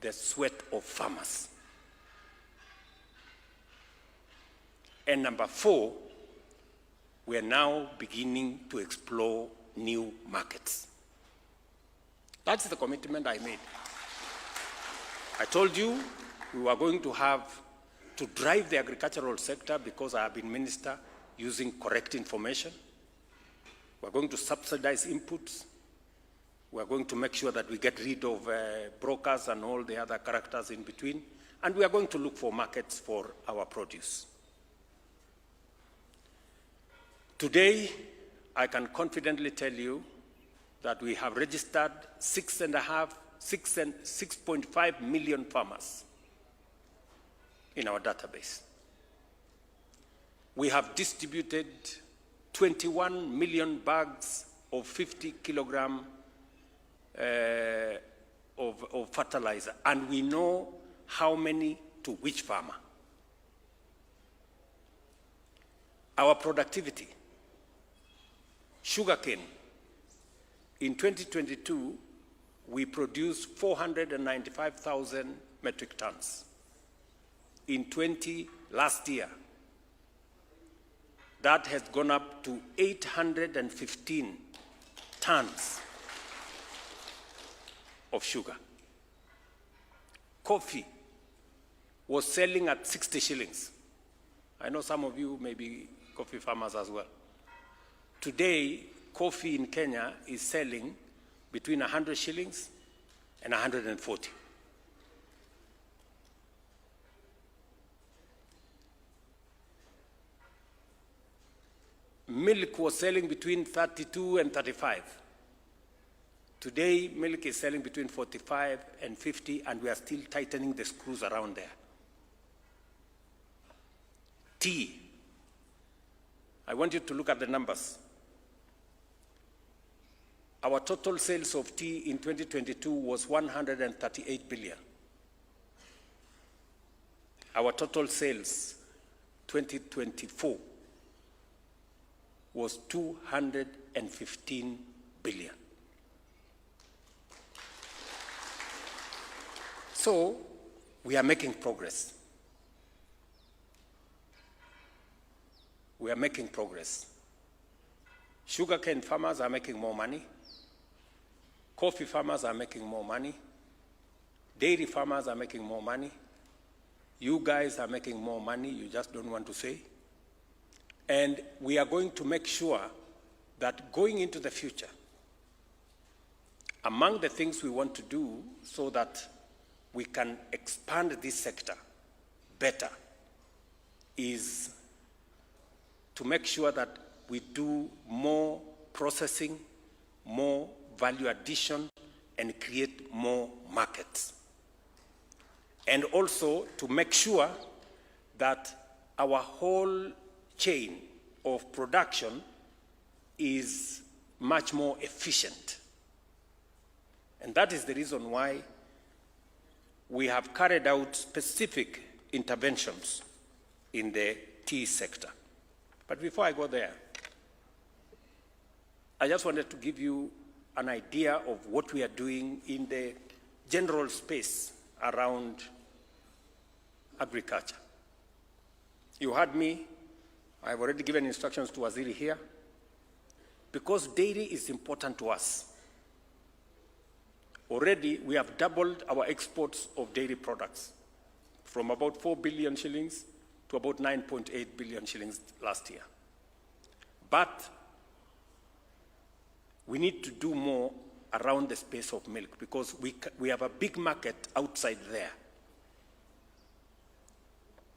the sweat of farmers. And number 4, we are now beginning to explore new markets. That's the commitment I made. I told you we were going to drive the agricultural sector because I have been minister using correct information. We're going to subsidize inputs. We're going to make sure that we get rid of brokers and all the other characters in between. and we are going to look for markets for our produce. Today, I can confidently tell you that we have registered 6.5 million farmers in our database. We have distributed 21 million bags of 50 kilogram of fertilizer, and we know how many to which farmer. Our productivity, sugarcane, in 2022, we produced 495,000 metric tons. In last year, that has gone up to 815 tons of sugar. Coffee was selling at 60 shillings. I know some of you may be coffee farmers as well. Today, coffee in Kenya is selling between 100 shillings and 140. Milk was selling between 32 and 35. Today, milk is selling between 45 and 50, and we are still tightening the screws around there. Tea. I want you to look at the numbers. Our total sales of tea in 2022 was 138 billion. Our total sales 2024 was 215 billion. So we are making progress. We are making progress. Sugarcane farmers are making more money. Coffee farmers are making more money. Dairy farmers are making more money. You guys are making more money, you just don't want to say. And we are going to make sure that going into the future, among the things we want to do so that we can expand this sector better is to make sure that we do more processing, more value addition, and create more markets. And also to make sure that our whole chain of production is much more efficient. And that is the reason why we have carried out specific interventions in the tea sector. But before I go there, I just wanted to give you an idea of what we are doing in the general space around agriculture. You heard me, I've already given instructions to Waziri here, because dairy is important to us. Already, we have doubled our exports of dairy products from about 4 billion shillings to about 9.8 billion shillings last year. But we need to do more around the space of milk because we have a big market outside there.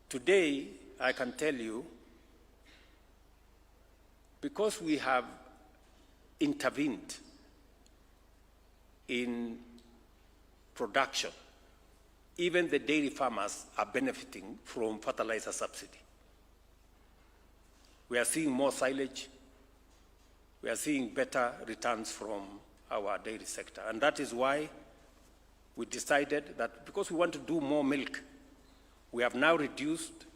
Today, I can tell you, because we have intervened in production, even the dairy farmers are benefiting from fertilizer subsidy. We are seeing more silage. We are seeing better returns from our dairy sector. And that is why we decided that because we want to do more milk, we have now reduced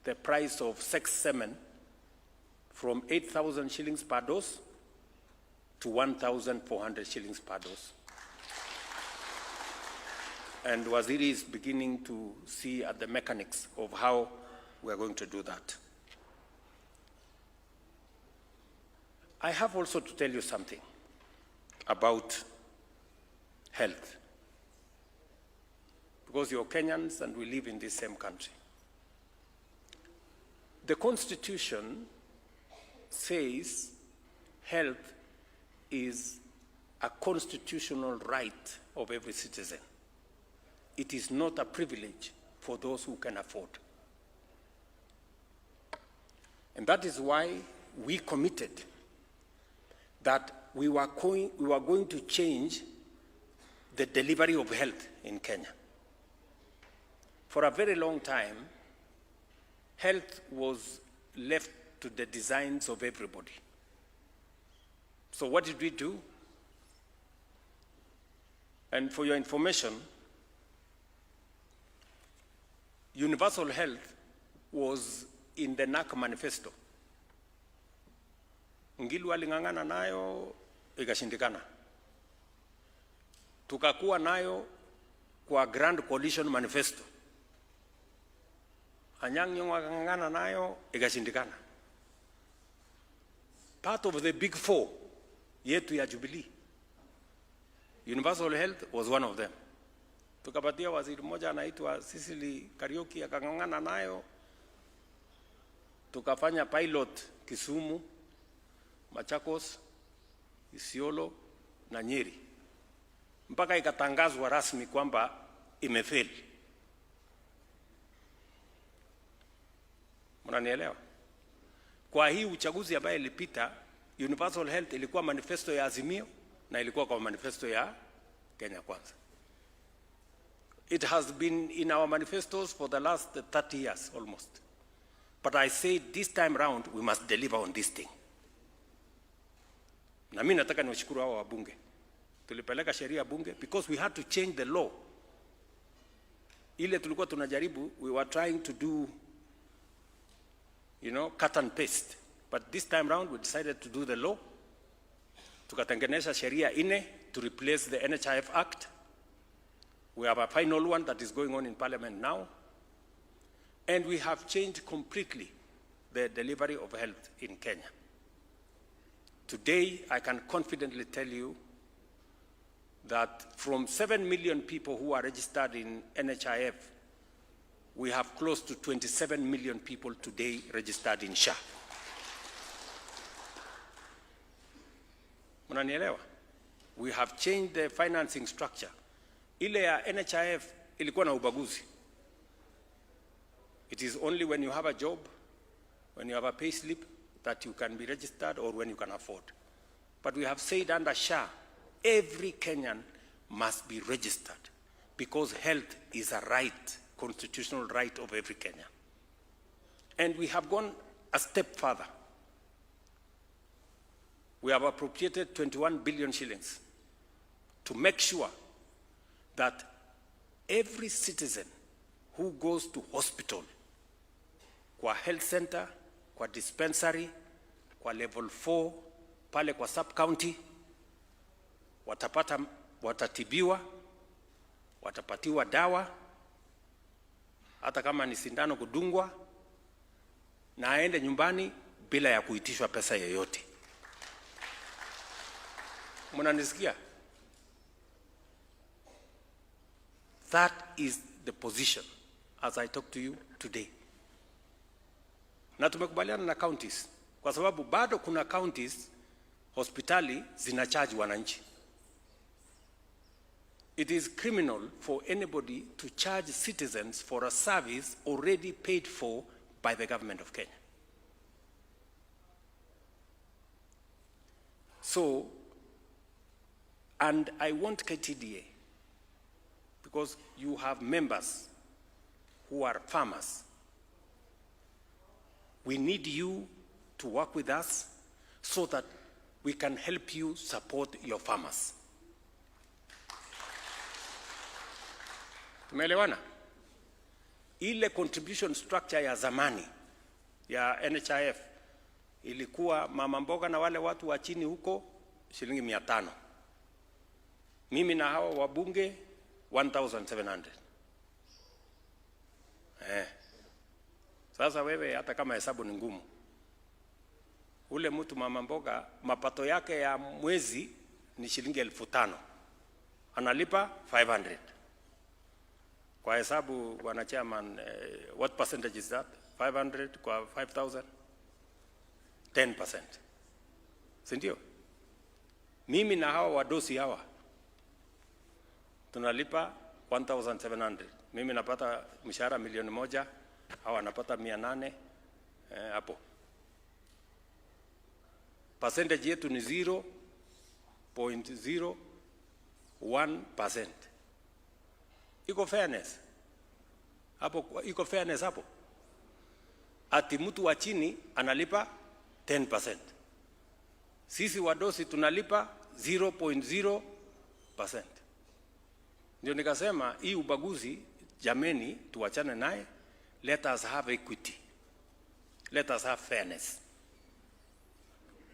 the price of sex semen from 8,000 shillings per dose to 1,400 shillings per dose. And Waziri is beginning to see at the mechanics of how we are going to do that. I have also to tell you something about health. Because you're Kenyans and we live in this same country. The Constitution says health is a constitutional right of every citizen. It is not a privilege for those who can afford. And that is why we committed that we were going to change the delivery of health in Kenya. For a very long time, health was left to the designs of everybody. So what did we do? And for your information, universal health was in the NAC manifesto. Ngilu aling'ang'ana nayo ikashindikana. Tukakuwa nayo kwa Grand Coalition manifesto. Anyang' Nyong'o akang'ang'ana nayo ikashindikana. Part of the big four yetu ya Jubilee, universal health was one of them. Tukapatia waziri mmoja anaitwa Sicily Kariuki akang'ang'ana nayo. Tukafanya pilot Kisumu, Machakos, Isiolo na Nyeri. Mpaka ikatangazwa rasmi kwamba imefeli. Mnanielewa? Kwa hii uchaguzi ambaye ilipita, universal health ilikuwa manifesto ya Azimio na ilikuwa kwa manifesto ya Kenya Kwanza. It has been in our manifestos for the last 30 years almost. But I said this time round we must deliver on this thing. Na mimi nataka niwashukuru hao wabunge. Tulipeleka sheria bunge because we had to change the law. Ile tulikuwa tunajaribu, we were trying to do, cut and paste. But this time round we decided to do the law. Tukatengeneza sheria ine to replace the NHIF Act. We have a final one that is going on in Parliament now. And we have changed completely the delivery of health in Kenya. Today, I can confidently tell you that from 7 million people who are registered in NHIF, we have close to 27 million people today registered in SHA. Mnanielewa? We have changed the financing structure. Ile ya NHIF ilikuwa na ubaguzi. It is only when you have a job, when you have a pay slip, that you can be registered or when you can afford. But we have said under SHA, every Kenyan must be registered because health is a right, constitutional right of every Kenyan. And we have gone a step further. We have appropriated 21 billion shillings to make sure that every citizen who goes to hospital, kwa health center, kwa dispensary, kwa level 4, pale kwa sub-county, watatibiwa, watapatiwa dawa, hata kama ni sindano kudungwa, na aende nyumbani bila ya kuitishwa pesa yoyote. Mnanisikia? That is the position as I talk to you today. Na tumekubaliana na counties kwa sababu bado kuna counties hospitali zinacharge wananchi. It is criminal for anybody to charge citizens for a service already paid for by the government of Kenya. So, and I want KTDA, because you have members who are farmers. We need you to work with us so that we can help you support your farmers. Tumeelewana? Ile contribution structure ya zamani ya NHIF ilikuwa mama mboga na wale watu wa chini huko shilingi 500. Mimi na hawa wabunge 1,700. Sasa wewe hata kama hesabu ni ngumu, ule mtu mama mboga mapato yake ya mwezi ni shilingi 5,000. Analipa 500. Kwa hesabu bwana chairman, what percentage is that? 500 kwa 5,000? 10%. Si ndio? Mimi na hawa wadosi hawa tunalipa 1,700. Mimi napata mshahara 1,000,000 au anapata 800 hapo. Percentage yetu ni 0.01%. Iko fairness hapo, iko fairness hapo. Ati mtu wa chini analipa 10%. Sisi wadosi tunalipa 0.0%. Ndio nikasema hii ubaguzi jameni tuachane naye. Let us have equity. Let us have fairness.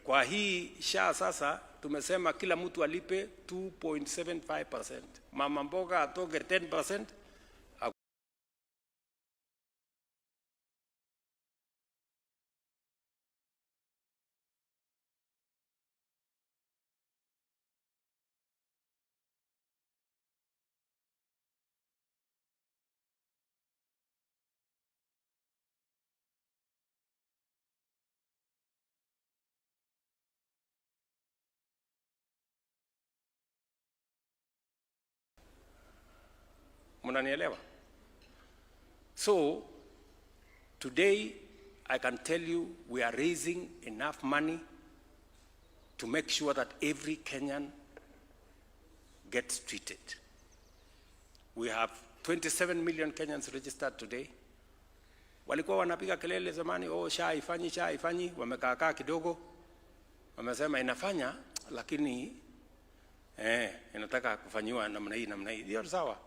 Kwa hii SHA sasa tumesema kila mtu alipe 2.75%. Mama mboga atoke 10%. Mnanielewa? So today I can tell you we are raising enough money to make sure that every Kenyan gets treated. We have 27 million Kenyans registered today. Walikuwa wanapiga kelele zamani, oh SHA ifanyi, wamekaa kidogo. Wamesema inafanya lakini inataka kufanyiwa namna hii. Ndio sawa.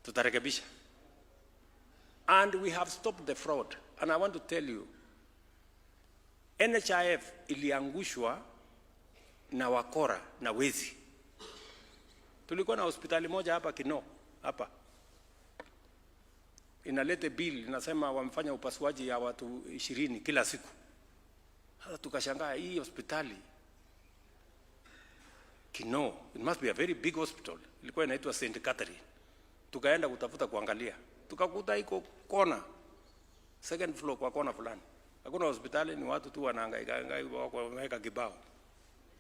Tutarekebisha. And we have stopped the fraud. And I want to tell you, NHIF iliangushwa na wakora na wezi. Tulikuwa na hospitali moja hapa Kino, hapa. Inalete bill, inasema wamefanya upasuaji ya watu 20 kila siku. Sasa tukashangaa hii hospitali Kino, it must be a very big hospital. Ilikuwa inaitwa St. Catherine. Tukaenda kutafuta kuangalia. Tukakuta iko kona. Second floor kwa kona fulani. Hakuna hospitali, ni watu tu wanahangaika wameweka kibao.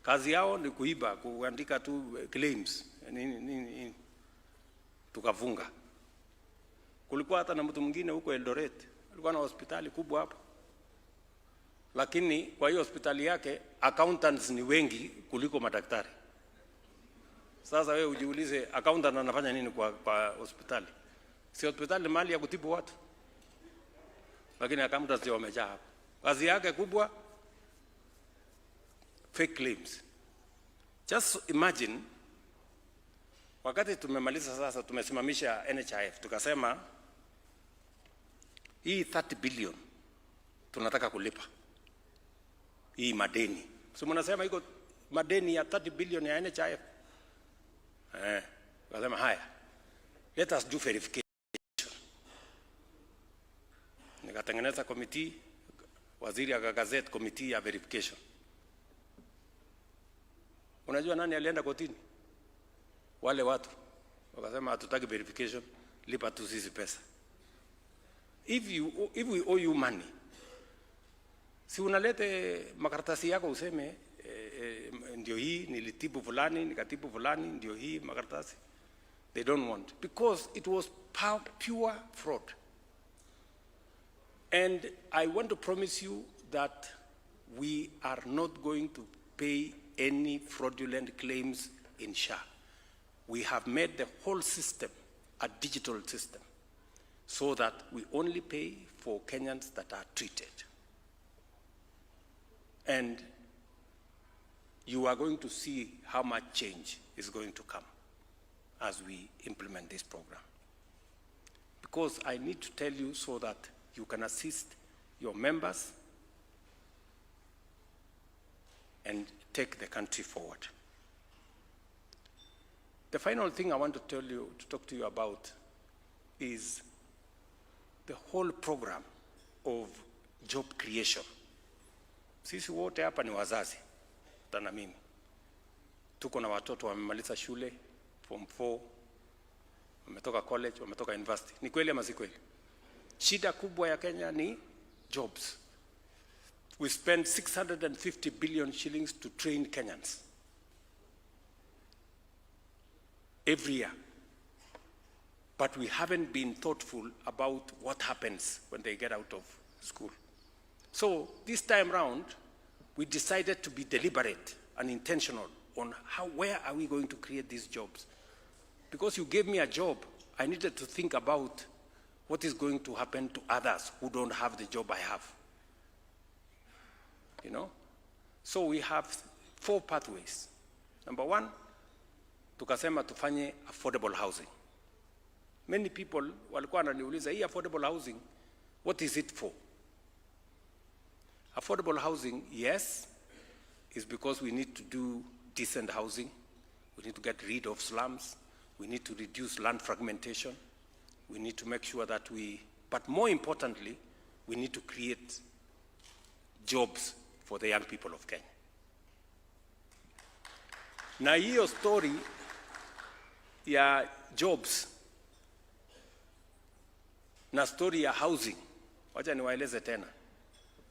Kazi yao ni kuiba, kuandika tu claims. Tukafunga. Kulikuwa hata na mtu mwingine huko Eldoret. Alikuwa na hospitali kubwa hapo. Lakini kwa hiyo hospitali yake accountants ni wengi kuliko madaktari. Sasa wewe ujiulize accountant anafanya nini kwa hospitali? Si hospitali mahali ya kutibu watu. Lakini accountants ndio wamejaa hapo. Kazi yake kubwa fake claims. Just imagine wakati tumemaliza sasa tumesimamisha NHIF tukasema hii 30 billion tunataka kulipa. Hii madeni. So mnasema iko madeni ya 30 billion ya NHIF. Wasema haya, let us do verification. Nikatengeneza committee, waziri akagazette committee ya verification. Unajua nani alienda kotini? Wale watu wakasema hatutaki verification, lipa tu sisi pesa. If we owe you money, si unalete makaratasi yako useme ndio hii nilitibu fulani nikatibu fulani ndio hii makaratasi. They don't want because it was pure fraud. And I want to promise you that we are not going to pay any fraudulent claims in SHA. We have made the whole system a digital system so that we only pay for Kenyans that are treated. And you are going to see how much change is going to come as we implement this program. Because I need to tell you so that you can assist your members and take the country forward. The final thing I want to talk to you about is the whole program of job creation. Sisi wote hapa ni wazazi, tana mimi. Tuko na watoto wamemaliza shule, form 4, wametoka college, wametoka university. Ni kweli ama si kweli? Shida kubwa ya Kenya ni jobs. We spend 650 billion shillings to train Kenyans every year. but we haven't been thoughtful about what happens when they get out of school. So this time round, we decided to be deliberate and intentional on where are we going to create these jobs. Because you gave me a job, I needed to think about what is going to happen to others who don't have the job I have. You know? So we have 4 pathways. Number 1, tukasema tufanye affordable housing. Many people walikuwa wananiuliza, hii affordable housing, what is it for? Affordable housing, yes, is because we need to do decent housing. We need to get rid of slums. We need to reduce land fragmentation. We need to make sure that but more importantly, we need to create jobs for the young people of Kenya. Na hiyo story ya jobs na story ya housing, wacha niwaeleze tena.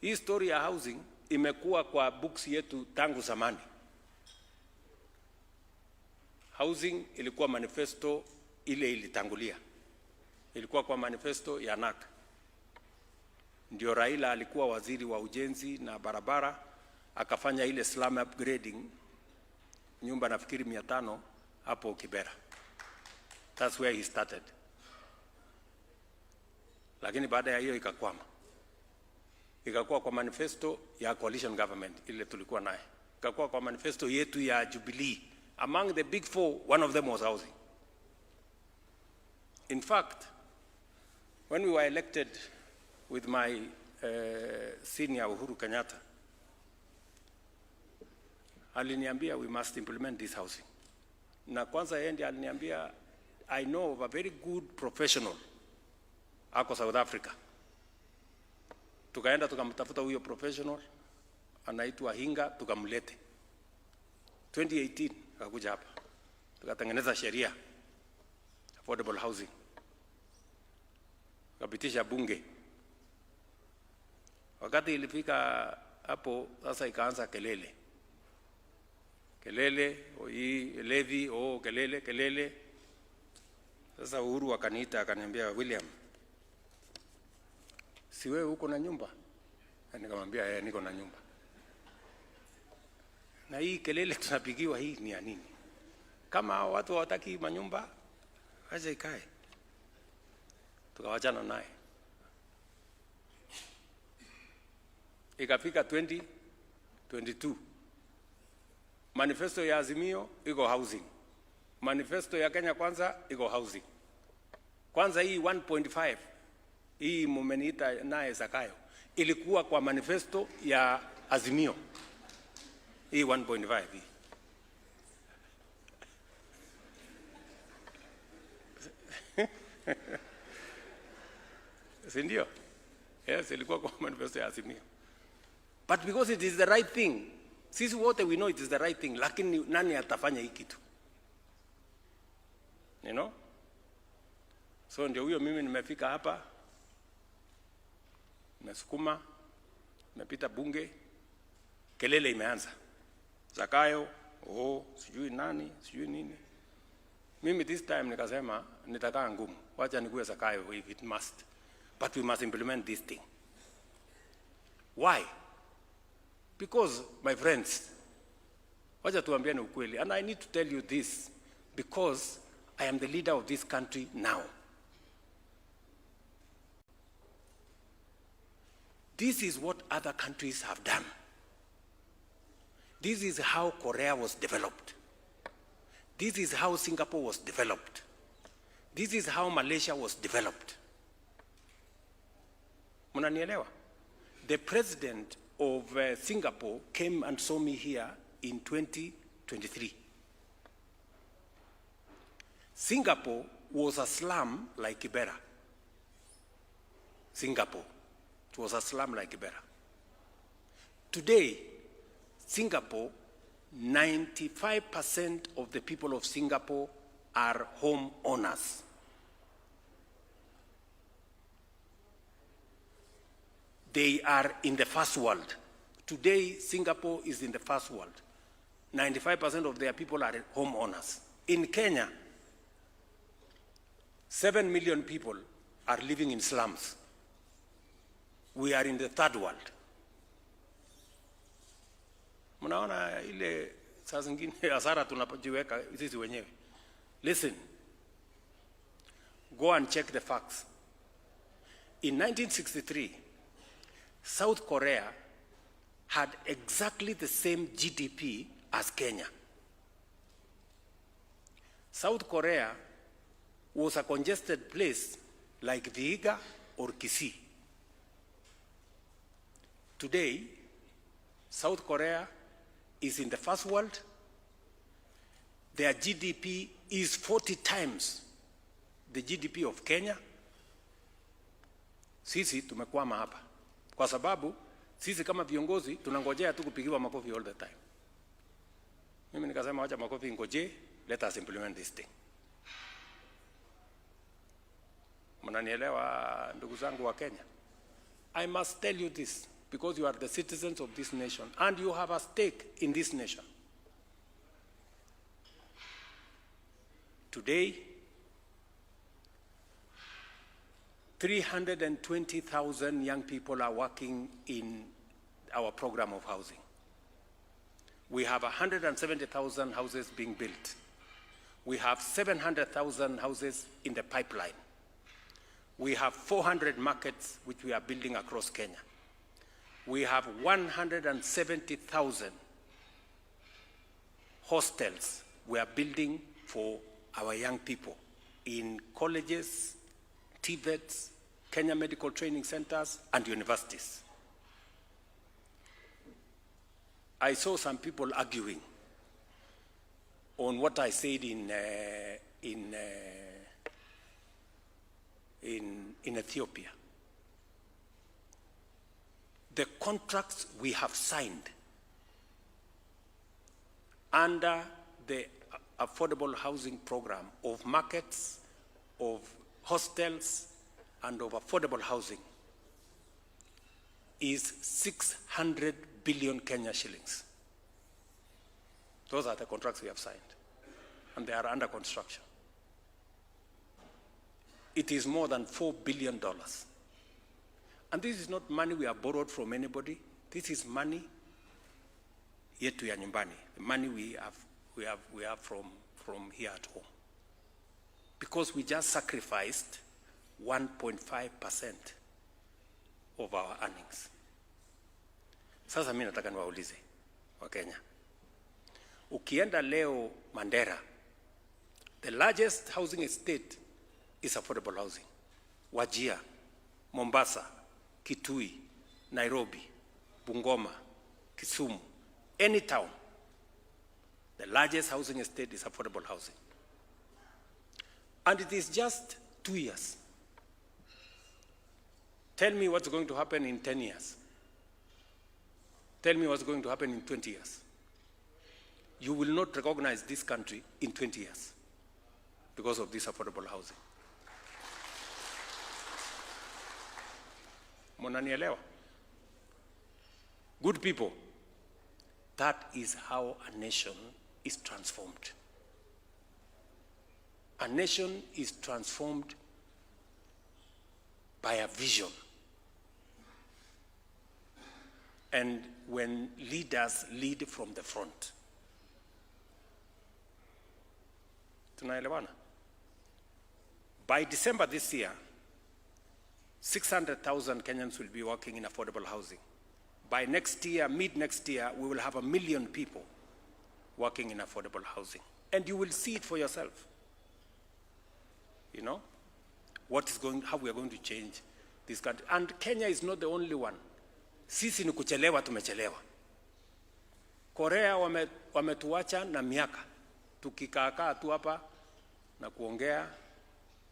Hii story ya housing imekuwa kwa books yetu tangu zamani. Housing ilikuwa manifesto ile ilitangulia. Ilikuwa kwa manifesto ya NAK. Ndio Raila alikuwa waziri wa ujenzi na barabara, akafanya ile slum upgrading, nyumba nafikiri 500 hapo Kibera. That's where he started. Lakini baada ya hiyo ikakwama. Ikakuwa kwa manifesto ya coalition government ile tulikuwa naye. Ikakuwa kwa manifesto yetu ya Jubilee. Among the big 4, one of them was housing. In fact, when we were elected with my senior Uhuru Kenyatta, aliniambia we must implement this housing. Na kwanza yeye ndiye aliniambia, I know of a very good professional ako South Africa. Tukaenda tukamtafuta huyo professional, anaitwa Hinga, tukamlete. 2018 akakuja hapa. Tukatengeneza sheria affordable housing. Tukapitisha bunge. Wakati ilifika hapo sasa ikaanza kelele. Kelele, hii levy, kelele. Sasa Uhuru akaniita akaniambia, William, si wewe uko na nyumba? Nikamwambia niko na nyumba. Na hii kelele tunapigiwa hii ni ya nini? Kama watu hawataki manyumba, aje ikae. Tukawachana naye. Ikafika 2022. Manifesto ya Azimio iko housing. Manifesto ya Kenya Kwanza iko housing. Kwanza hii 1.5 hii mumeniita naye Zakayo ilikuwa kwa manifesto ya Azimio. Hii 1.5 hii. Sindio? Yes, ilikuwa kwa manifesto ya Azimio. But because it is the right thing, sisi wote we know it is the right thing, lakini nani atafanya hii kitu? You know? So ndio huyo mimi nimefika hapa, nimesukuma, nimepita bunge, kelele imeanza. Zakayo, sijui nani, sijui nini. Mimi this time nikasema nitakaa ngumu. Wacha nikuwe Zakayo if it must. But we must implement this thing. Why? Because, my friends, wacha tuambiane ukweli. And I need to tell you this because I am the leader of this country now. This is what other countries have done. This is how Korea was developed. This is how Singapore was developed. This is how Malaysia was developed. Munanielewa? The president of Singapore came and saw me here in 2023. Singapore was a slum like Kibera. Singapore. It was a slum like Kibera. Today, Singapore, 95% of the people of Singapore are home owners. They are in the first world. Today, Singapore is in the first world. 95% of their people are home owners. In Kenya, 7 million people are living in slums. We are in the third world. Mnaona ile saa zingine hasara tunapojiweka sisi wenyewe. Listen. Go and check the facts. In 1963, South Korea had exactly the same GDP as Kenya. South Korea was a congested place like Vihiga or Kisii. Today, South Korea is in the first world. Their GDP is 40 times the GDP of Kenya. Sisi tumekwama hapa kwa sababu sisi kama viongozi tunangojea tu kupigiwa makofi all the time. Mimi nikasema acha makofi ngoje, let us implement this thing. Mnanielewa ndugu zangu wa Kenya? I must tell you this because you are the citizens of this nation and you have a stake in this nation. Today, 320,000 young people are working in our program of housing. We have 170,000 houses being built. We have 700,000 houses in the pipeline. We have 400 markets which we are building across Kenya. We have 170,000 hostels we are building for our young people in colleges, TVETs, Kenya medical training centers, and universities. I saw some people arguing on what I said in Ethiopia. The contracts we have signed under the affordable housing program of markets, of hostels, and of affordable housing is 600 billion Kenya shillings. Those are the contracts we have signed, and they are under construction. It is more than $4 billion. And this is not money we have borrowed from anybody. This is money yetu ya nyumbani, the money we have from here at home. Because we just sacrificed 1.5% of our earnings. Sasa mimi nataka niwaulize wa Kenya. Ukienda leo Mandera, the largest housing estate is affordable housing. Wajir, Mombasa, Kitui, Nairobi, Bungoma, Kisumu, any town, the largest housing estate is affordable housing. And it is just 2 years. Tell me what's going to happen in 10 years. Tell me what's going to happen in 20 years. You will not recognize this country in 20 years because of this affordable housing. Mnanielewa? Good people, that is how a nation is transformed. A nation is transformed by a vision. And when leaders lead from the front. Tunaelewana? By December this year, 600,000 Kenyans will be working in affordable housing. By next year, mid-next year, we will have 1 million people working in affordable housing. And you will see it for yourself. You know, how we are going to change this country. And Kenya is not the only one. Sisi ni kuchelewa tumechelewa. Korea wametuacha na miaka. Tukikaakaa tu hapa na kuongea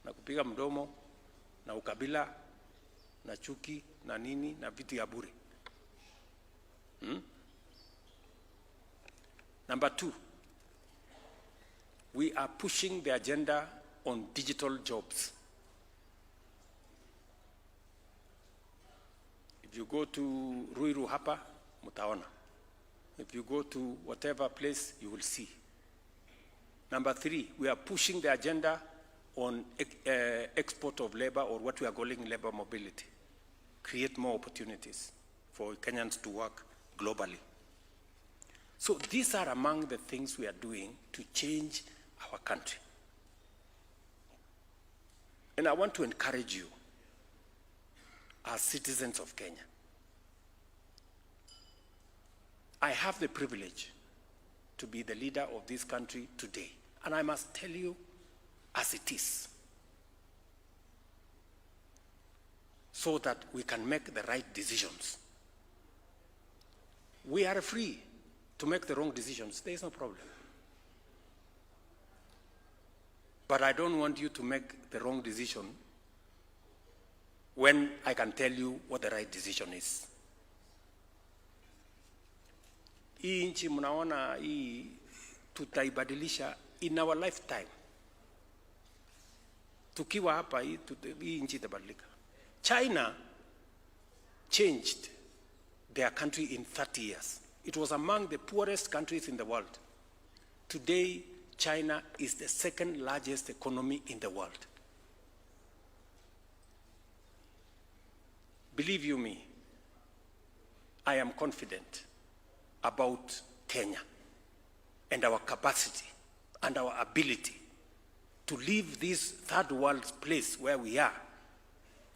na kupiga mdomo na ukabila na chuki na nini na vitu ya bure. Number 2, we are pushing the agenda on digital jobs. If you go to Ruiru hapa, mutaona. If you go to whatever place, you will see. Number 3, we are pushing the agenda on export of labor, or what we are calling labor mobility, create more opportunities for Kenyans to work globally. So these are among the things we are doing to change our country. And I want to encourage you as citizens of Kenya. I have the privilege to be the leader of this country today. And I must tell you as it is, so that we can make the right decisions. We are free to make the wrong decisions. There is no problem. But I don't want you to make the wrong decision when I can tell you what the right decision is. Hii nchi mnaona hii tutaibadilisha in our lifetime. Tukiwa hapa hii nchi itabadilika. China changed their country in 30 years. It was among the poorest countries in the world. Today, China is the second largest economy in the world. Believe you me, I am confident about Kenya and our capacity and our ability to leave this third world place where we are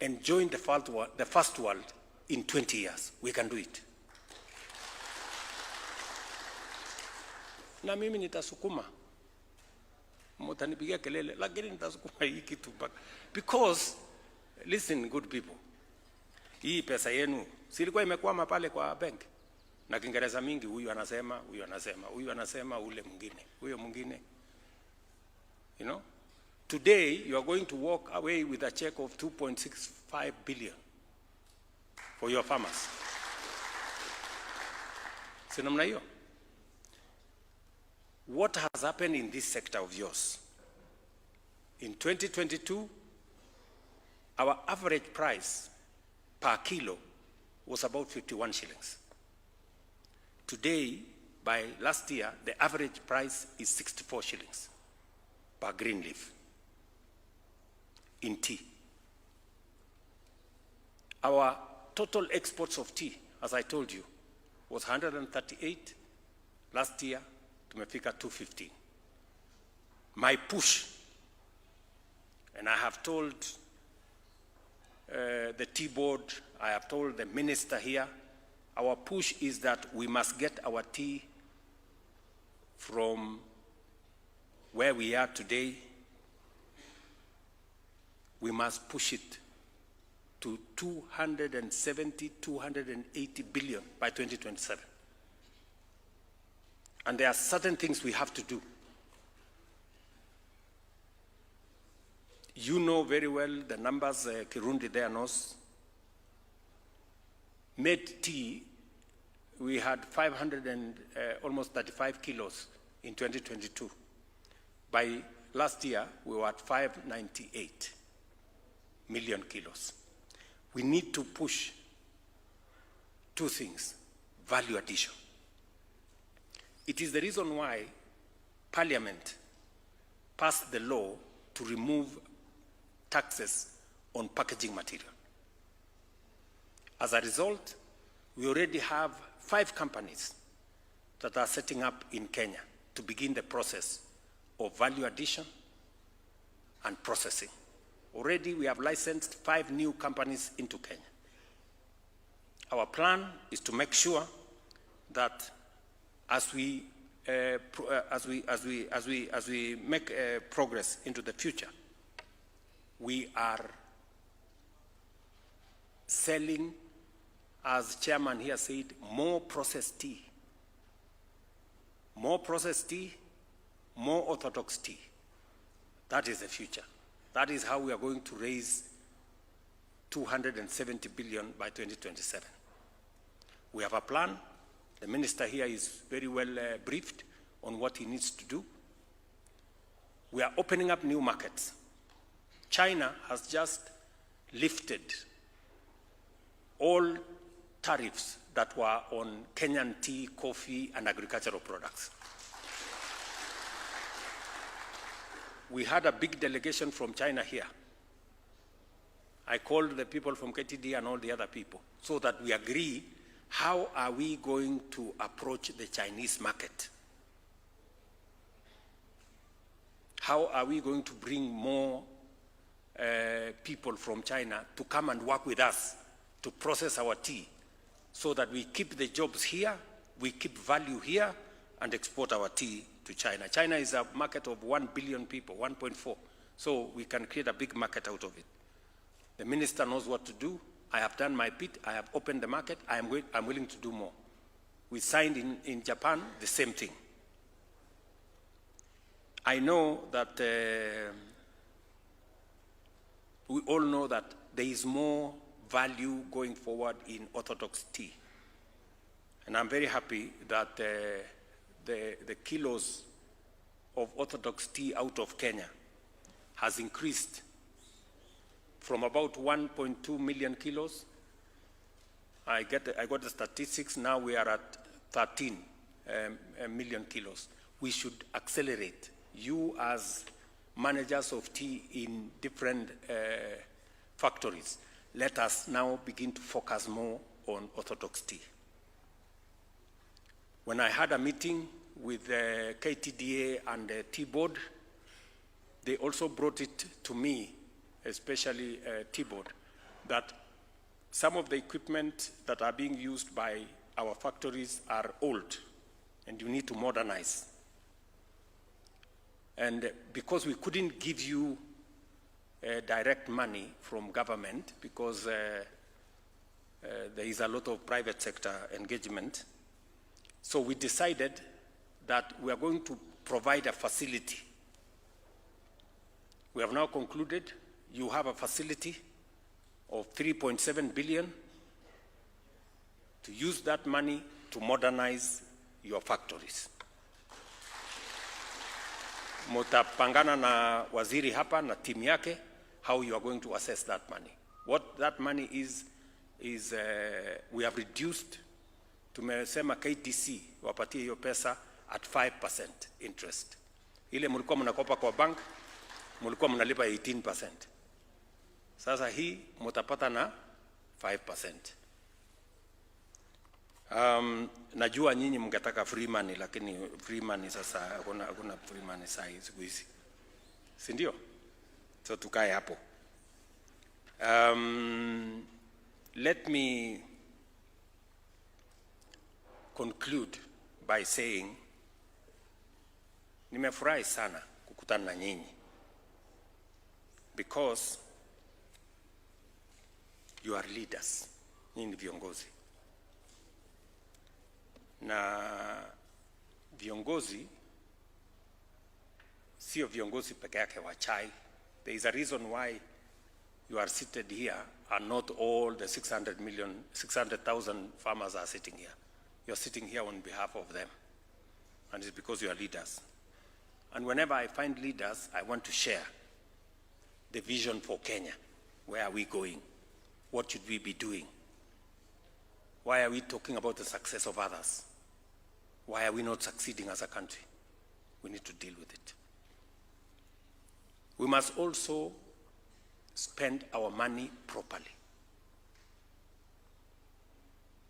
and join the first world in 20 years. We can do it. Na mimi nitasukuma. Mutanipigia kelele, lakini nitasukuma hii kitu mpaka. Because, listen good people, hii pesa yenu, silikuwa imekwama pale kwa bank. Na Kiingereza mingi, huyu anasema, huyu anasema, huyu anasema, ule mwingine, huyo mwingine. You know? Today, you are going to walk away with a check of 2.65 billion for your farmers. Si namna hiyo? What has happened in this sector of yours? In 2022, our average price per kilo was about 51 shillings. Today, by last year, the average price is 64 shillings per green leaf in tea. Our total exports of tea, as I told you, was 138 last year. Tumefika 215. My push, and I have told the tea board, I have told the minister here, our push is that we must get our tea from where we are today. We must push it to 270, 280 billion by 2027. And there are certain things we have to do. You know very well the numbers, Kirundi there knows. Made tea, we had almost 35 kilos in 2022. By last year, we were at 598 million kilos. We need to push two things: value addition. It is the reason why Parliament passed the law to remove taxes on packaging material. As a result, we already have 5 companies that are setting up in Kenya to begin the process of value addition and processing. Already we have licensed 5 new companies into Kenya. Our plan is to make sure that as we make progress into the future, we are selling, as chairman here said, more processed tea. More processed tea, more orthodox tea. That is the future. That is how we are going to raise 270 billion by 2027. We have a plan. The minister here is very well briefed on what he needs to do. We are opening up new markets. China has just lifted all tariffs that were on Kenyan tea, coffee, and agricultural products. we had a big delegation from China here. I called the people from KTDA and all the other people so that we agree how are we going to approach the Chinese market. How are we going to bring more people from China to come and work with us to process our tea so that we keep the jobs here, we keep value here, and export our tea to China. China is a market of 1 billion people, 1.4. So we can create a big market out of it. The minister knows what to do. I have done my bit. I have opened the market. I'm willing to do more. We signed in Japan the same thing. I know that we all know that there is more value going forward in orthodox tea. And I'm very happy that the kilos of orthodox tea out of Kenya has increased from about 1.2 million kilos. I got the statistics. Now we are at 13 million kilos. We should accelerate. You as managers of tea in different factories, let us now begin to focus more on orthodox tea. When I had a meeting with the KTDA and the tea board, they also brought it to me, especially tea board, that some of the equipment that are being used by our factories are old and you need to modernize. And because we couldn't give you direct money from government because there is a lot of private sector engagement, so we decided that we are going to provide a facility. We have now concluded you have a facility of 3.7 billion to use that money to modernize your factories. Mutapangana na waziri hapa na timu yake how you are going to assess that money. What that money is we have reduced, tumesema KTC wapatie hiyo pesa at 5% interest. Ile mlikuwa mnakopa kwa bank, mlikuwa mnalipa 18%. Sasa hii mtapata na 5%. Najua nyinyi mngetaka free money, lakini free money sasa hakuna free money siku hizi. Si ndio? So tukae hapo. Let me conclude by saying nimefurahi sana kukutana na nyinyi because you are leaders. Nyinyi ni viongozi. Na viongozi sio viongozi peke yake wa chai. There is a reason why you are seated here and not all the 600,000 farmers are sitting here. You are sitting here on behalf of them. And it's because you are leaders. And whenever I find leaders, I want to share the vision for Kenya. Where are we going? What should we be doing? Why are we talking about the success of others? Why are we not succeeding as a country? We need to deal with it. We must also spend our money properly.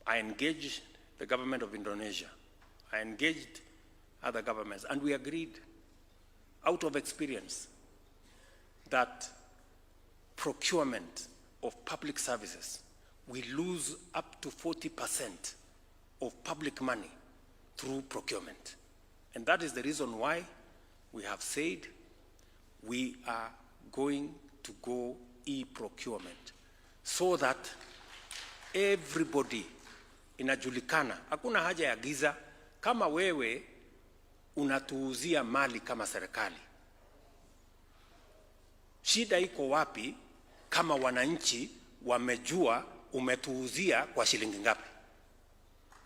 I engaged the government of Indonesia. I engaged other governments, and we agreed out of experience that procurement of public services, we lose up to 40% of public money through procurement. And that is the reason why we have said we are going to go e-procurement so that everybody inajulikana. Hakuna haja ya giza. Kama wewe unatuuzia mali kama serikali, shida iko wapi kama wananchi wamejua umetuuzia kwa shilingi ngapi?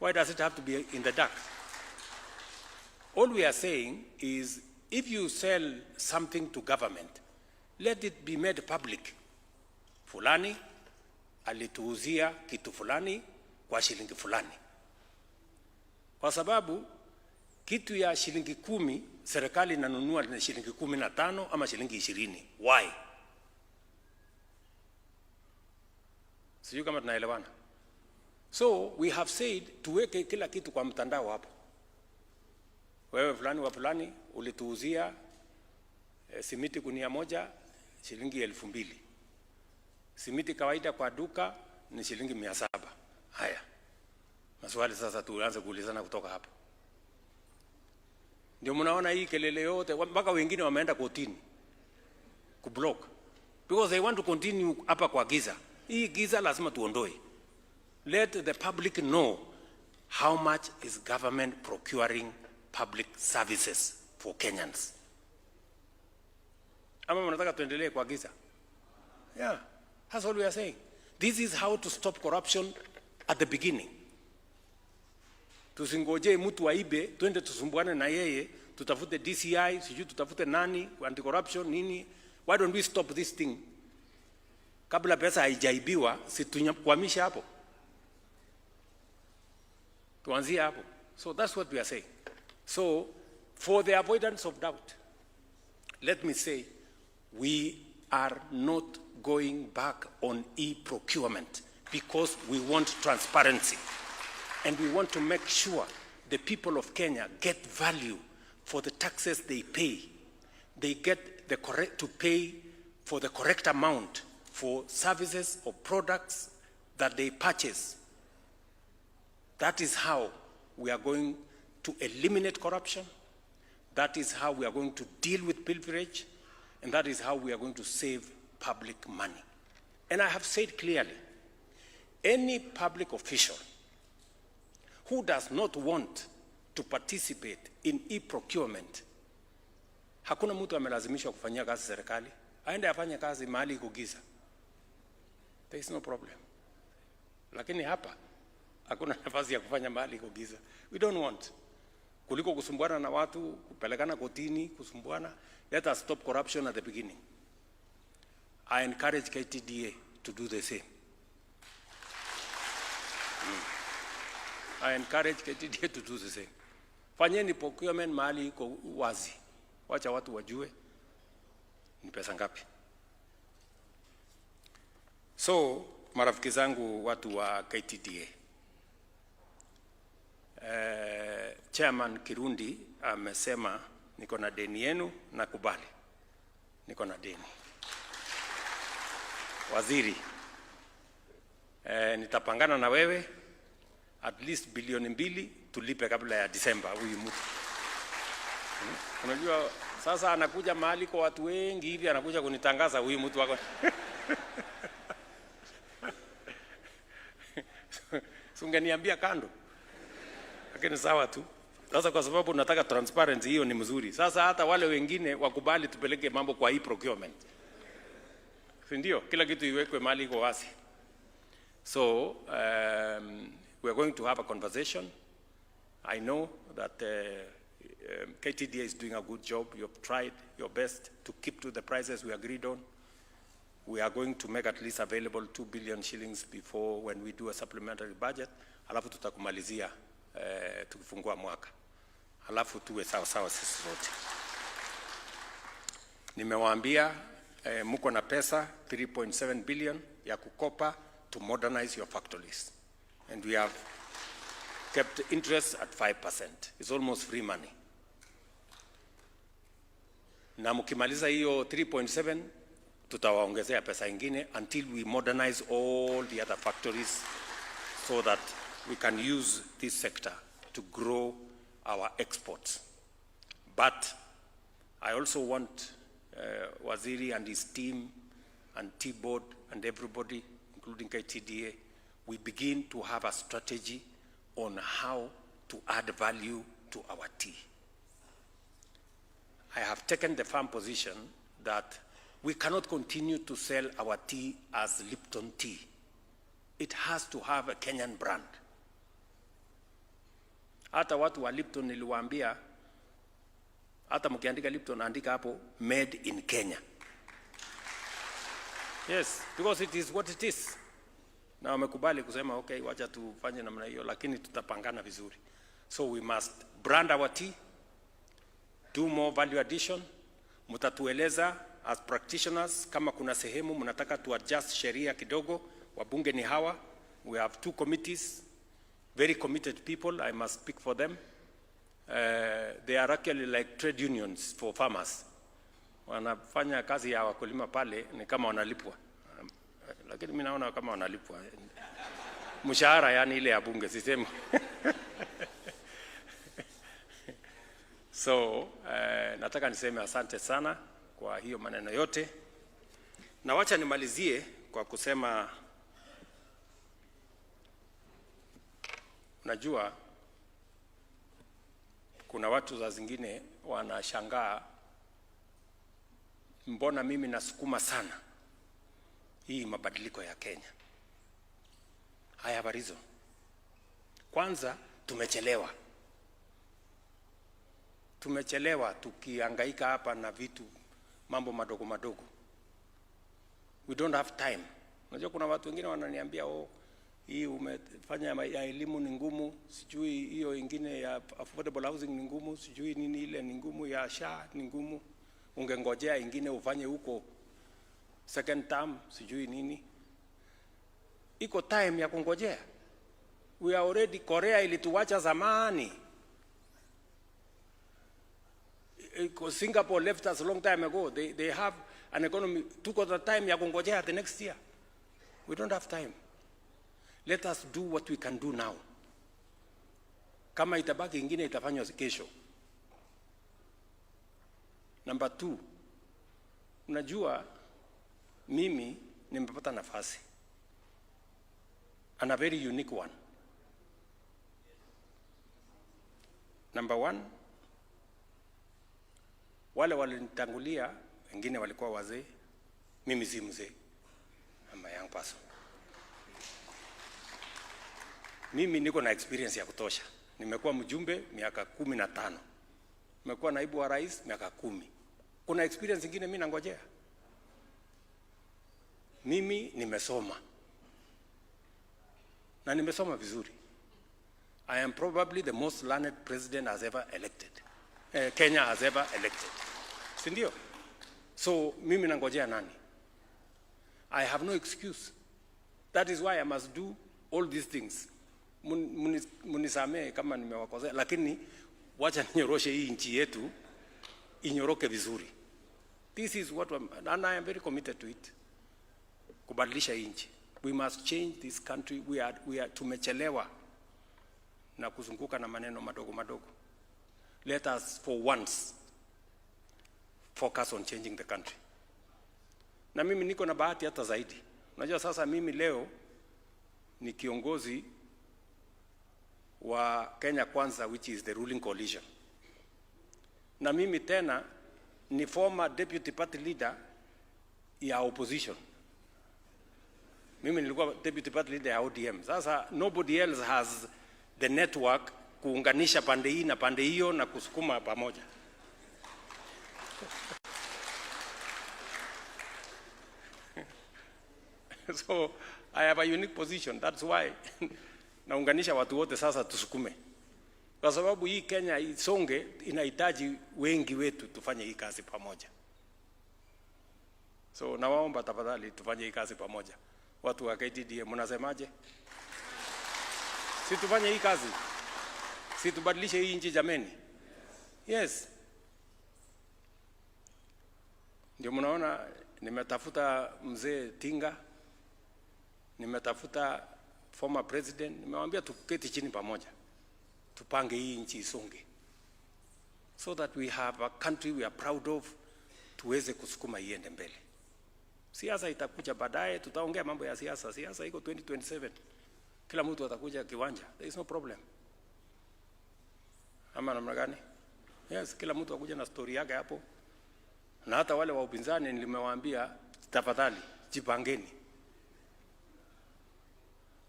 Why does it have to be in the dark? All we are saying is if you sell something to government, let it be made public. Fulani alituuzia kitu fulani kwa shilingi fulani. Kwa sababu kitu ya shilingi 10 serikali inanunua na shilingi 15 ama shilingi 20. Why? Sijui kama tunaelewana. So we have said tuweke kila kitu kwa mtandao hapo. Wewe fulani wa fulani ulituuzia simiti gunia moja shilingi 2,000. Simiti kawaida kwa duka ni shilingi 700. Haya. Maswali sasa tuanze kuulizana kutoka hapo. Ndio mnaona hii kelele yote mpaka wengine wameenda kotini kublock because they want to continue hapa kwa giza. Hii giza lazima tuondoe. Let the public know how much is government procuring public services for Kenyans. Ama mnataka tuendelee kwa giza? Yeah, that's all we are saying. This is how to stop corruption at the beginning. Tusingoje mtu aibe, twende tusumbuane na yeye, tutafute DCI, sijui tutafute nani, anti-corruption, nini. Why don't we stop this thing? Kabla pesa haijaibiwa, si tunyamkwamisha hapo. Tuanzie hapo. So that's what we are saying. So for the avoidance of doubt, let me say, we are not going back on e-procurement because we want transparency. And we want to make sure the people of Kenya get value for the taxes they pay. They get the to pay for the correct amount for services or products that they purchase. That is how we are going to eliminate corruption. That is how we are going to deal with pilferage. And that is how we are going to save public money. And I have said clearly, any public official who does not want to participate in e-procurement, hakuna mtu amelazimishwa kufanyia kazi serikali, aende afanye kazi mahali iko giza. There is no problem. Lakini hapa hakuna nafasi ya kufanya mahali iko giza. We don't want. Kuliko kusumbuana na watu, kupelekana kotini, kusumbuana. Let us stop corruption at the beginning. I encourage KTDA to do the same. I encourage KTDA to do the same. Fanyeni procurement mahali iko wazi. Wacha watu wajue ni pesa ngapi. So, marafiki zangu watu wa KTDA. Chairman Kirundi amesema niko na deni yenu, nakubali. Niko na deni. Waziri, nitapangana na wewe at least bilioni 2 tulipe kabla ya Disemba huyu mtu. Unajua sasa anakuja mahali kwa watu wengi hivi, anakuja kunitangaza huyu mtu wako. Sungeniambia kando. Lakini sawa tu. Sasa kwa sababu nataka transparency, hiyo ni mzuri. Sasa hata wale wengine wakubali tupeleke mambo kwa e-procurement. Ndio, kila kitu iwekwe mahali kwa wazi. So, we are going to have a conversation. I know that KTDA is doing a good job. You have tried your best to keep to the prices we agreed on. We are going to make at least available 2 billion shillings before when we do a supplementary budget. Alafu tutakumalizia tukifungua mwaka. Alafu tuwe sawa sawa sisi wote. Nimewaambia mko na pesa 3.7 billion ya kukopa to modernize your factories. And we have kept interest at 5%. It's almost free money. Na mkimaliza hiyo 3.7 tutawaongezea pesa ingine until we modernize all the other factories so that we can use this sector to grow our exports. But I also want Waziri and his team and T-Board and everybody, including KTDA, we begin to have a strategy on how to add value to our tea. I have taken the firm position that we cannot continue to sell our tea as Lipton tea. It has to have a Kenyan brand. Hata watu wa Lipton niliwaambia, hata mkiandika Lipton andika hapo made in Kenya. Yes, because it is what it is. Na wamekubali kusema okay, wacha tufanye namna hiyo, lakini tutapangana vizuri. So we must brand our tea, do more value addition. Mutatueleza as practitioners kama kuna sehemu mnataka to adjust sheria kidogo. Wabunge ni hawa. We have 2 committees, very committed people, I must speak for them. They are actually like trade unions for farmers. Wanafanya kazi ya wakulima pale ni kama wanalipwa. Lakini mimi naona kama wanalipwa. Mshahara yani ile ya bunge sisemi. So, nataka niseme asante sana kwa hiyo maneno yote. Na wacha nimalizie kwa kusema, unajua kuna watu za zingine wanashangaa mbona mimi nasukuma sana hii mabadiliko ya Kenya. I have a reason. Kwanza tumechelewa. Tumechelewa tukihangaika hapa na vitu mambo madogo madogo. We don't have time. Unajua kuna watu wengine wananiambia hii umefanya ya elimu ni ngumu, sijui hiyo ingine ya affordable housing ni ngumu, sijui nini ile ni ngumu, ya SHA ni ngumu. Ungengojea ingine ufanye huko second term, sijui nini. Iko time ya kungojea. We are already, Korea ilituacha zamani. Singapore left us a long time ago. They have an economy, took the time ya kungojea the next year. We don't have time. Let us do what we can do now. Kama itabaki ingine itafanywa kesho. Number 2, unajua mimi nimepata nafasi, and a very unique one. Number 1, wale walinitangulia wengine walikuwa wazee, mimi si mzee. I'm a young person. Mimi niko na experience ya kutosha. Nimekuwa mjumbe miaka 15. Nimekuwa naibu wa rais miaka 10. Kuna experience nyingine mimi nangojea. Mimi nimesoma. Na nimesoma vizuri. I am probably the most learned president has ever elected. Kenya has ever elected. Si ndio? So mimi nangojea nani? I have no excuse. That is why I must do all these things. Munisamee kama nimewakosea, lakini wacha ninyoroshe hii nchi yetu inyoroke vizuri. This is what and I am very committed to it. Kubadilisha hii nchi. We must change this country. We are tumechelewa na kuzunguka na maneno madogo madogo. Let us for once focus on changing the country. Na mimi niko na bahati hata zaidi. Unajua sasa mimi leo ni kiongozi wa Kenya Kwanza, which is the ruling coalition. Na mimi tena ni former deputy party leader ya opposition. Mimi nilikuwa deputy party leader ya ODM. Sasa nobody else has the network kuunganisha pande hii na pande hiyo na kusukuma pamoja. So I have a unique position. That's why naunganisha watu wote sasa tusukume. Kwa sababu hii Kenya isonge inahitaji wengi wetu tufanye hii kazi pamoja. So nawaomba tafadhali tufanye hii kazi pamoja. Watu wa KTDA mnasemaje? Si tufanye hii kazi. Si tubadilishe hii nchi jameni. Yes. Ndio mnaona nimetafuta mzee Tinga. Nimetafuta former president, nimewambia tuketi chini pamoja. Tupange hii nchi isonge. So that we have a country we are proud of, tuweze kusukuma iende mbele. Siasa itakuja baadaye, tutaongea mambo ya siasa. Siasa iko 2027. Kila mtu atakuja kiwanja. There is no problem. Ama namna gani? Yes, kila mtu akuja na story yake hapo. Na hata wale wa upinzani nilimewaambia tafadhali jipangeni.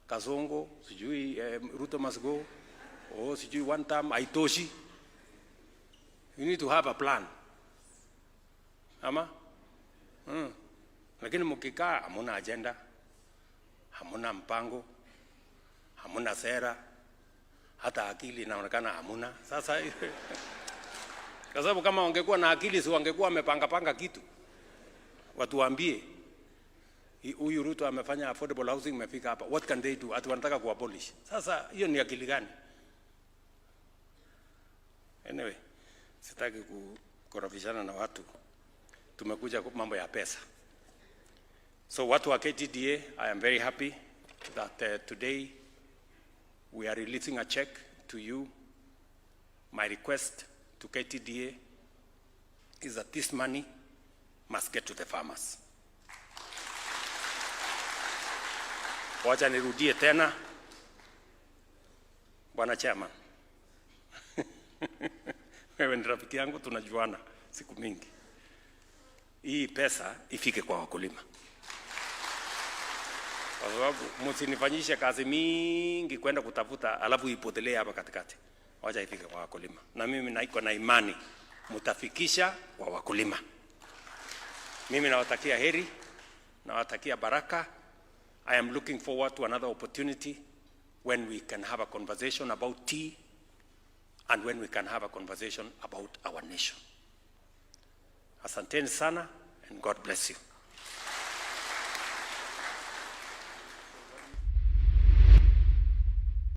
Kasongo, sijui Ruto must go, sijui one term haitoshi. You need to have a plan. Ama? Lakini mkikaa hamuna agenda, hamuna mpango, hamuna sera, hata akili inaonekana hamuna. Sasa Kwa sababu kama wangekuwa na akili, si wangekuwa wamepanga kitu. Watuambie huyu Ruto amefanya affordable housing imefika hapa. What can they do? Ati wanataka kuabolish. Sasa hiyo ni akili gani? Anyway, sitaki kukorofishana na watu. Tumekuja kwa mambo ya pesa. So watu wa KTDA, I am very happy that today we are releasing a check to you. My request to KTDA is that this money must get to the farmers. Wacha nirudie tena, Bwana Chairman. Wewe ni rafiki yangu, tunajuana siku mingi. Hii pesa ifike kwa wakulima. Kwa sababu msinifanyishe kazi mingi kwenda kutafuta alafu ipotelee hapa katikati. Wacha ifike kwa wakulima. Na mimi naiko na imani mtafikisha kwa wakulima. Mimi nawatakia heri, nawatakia baraka. I am looking forward to another opportunity when we can have a conversation about tea and when we can have a conversation about our nation. Asanteni sana and God bless you.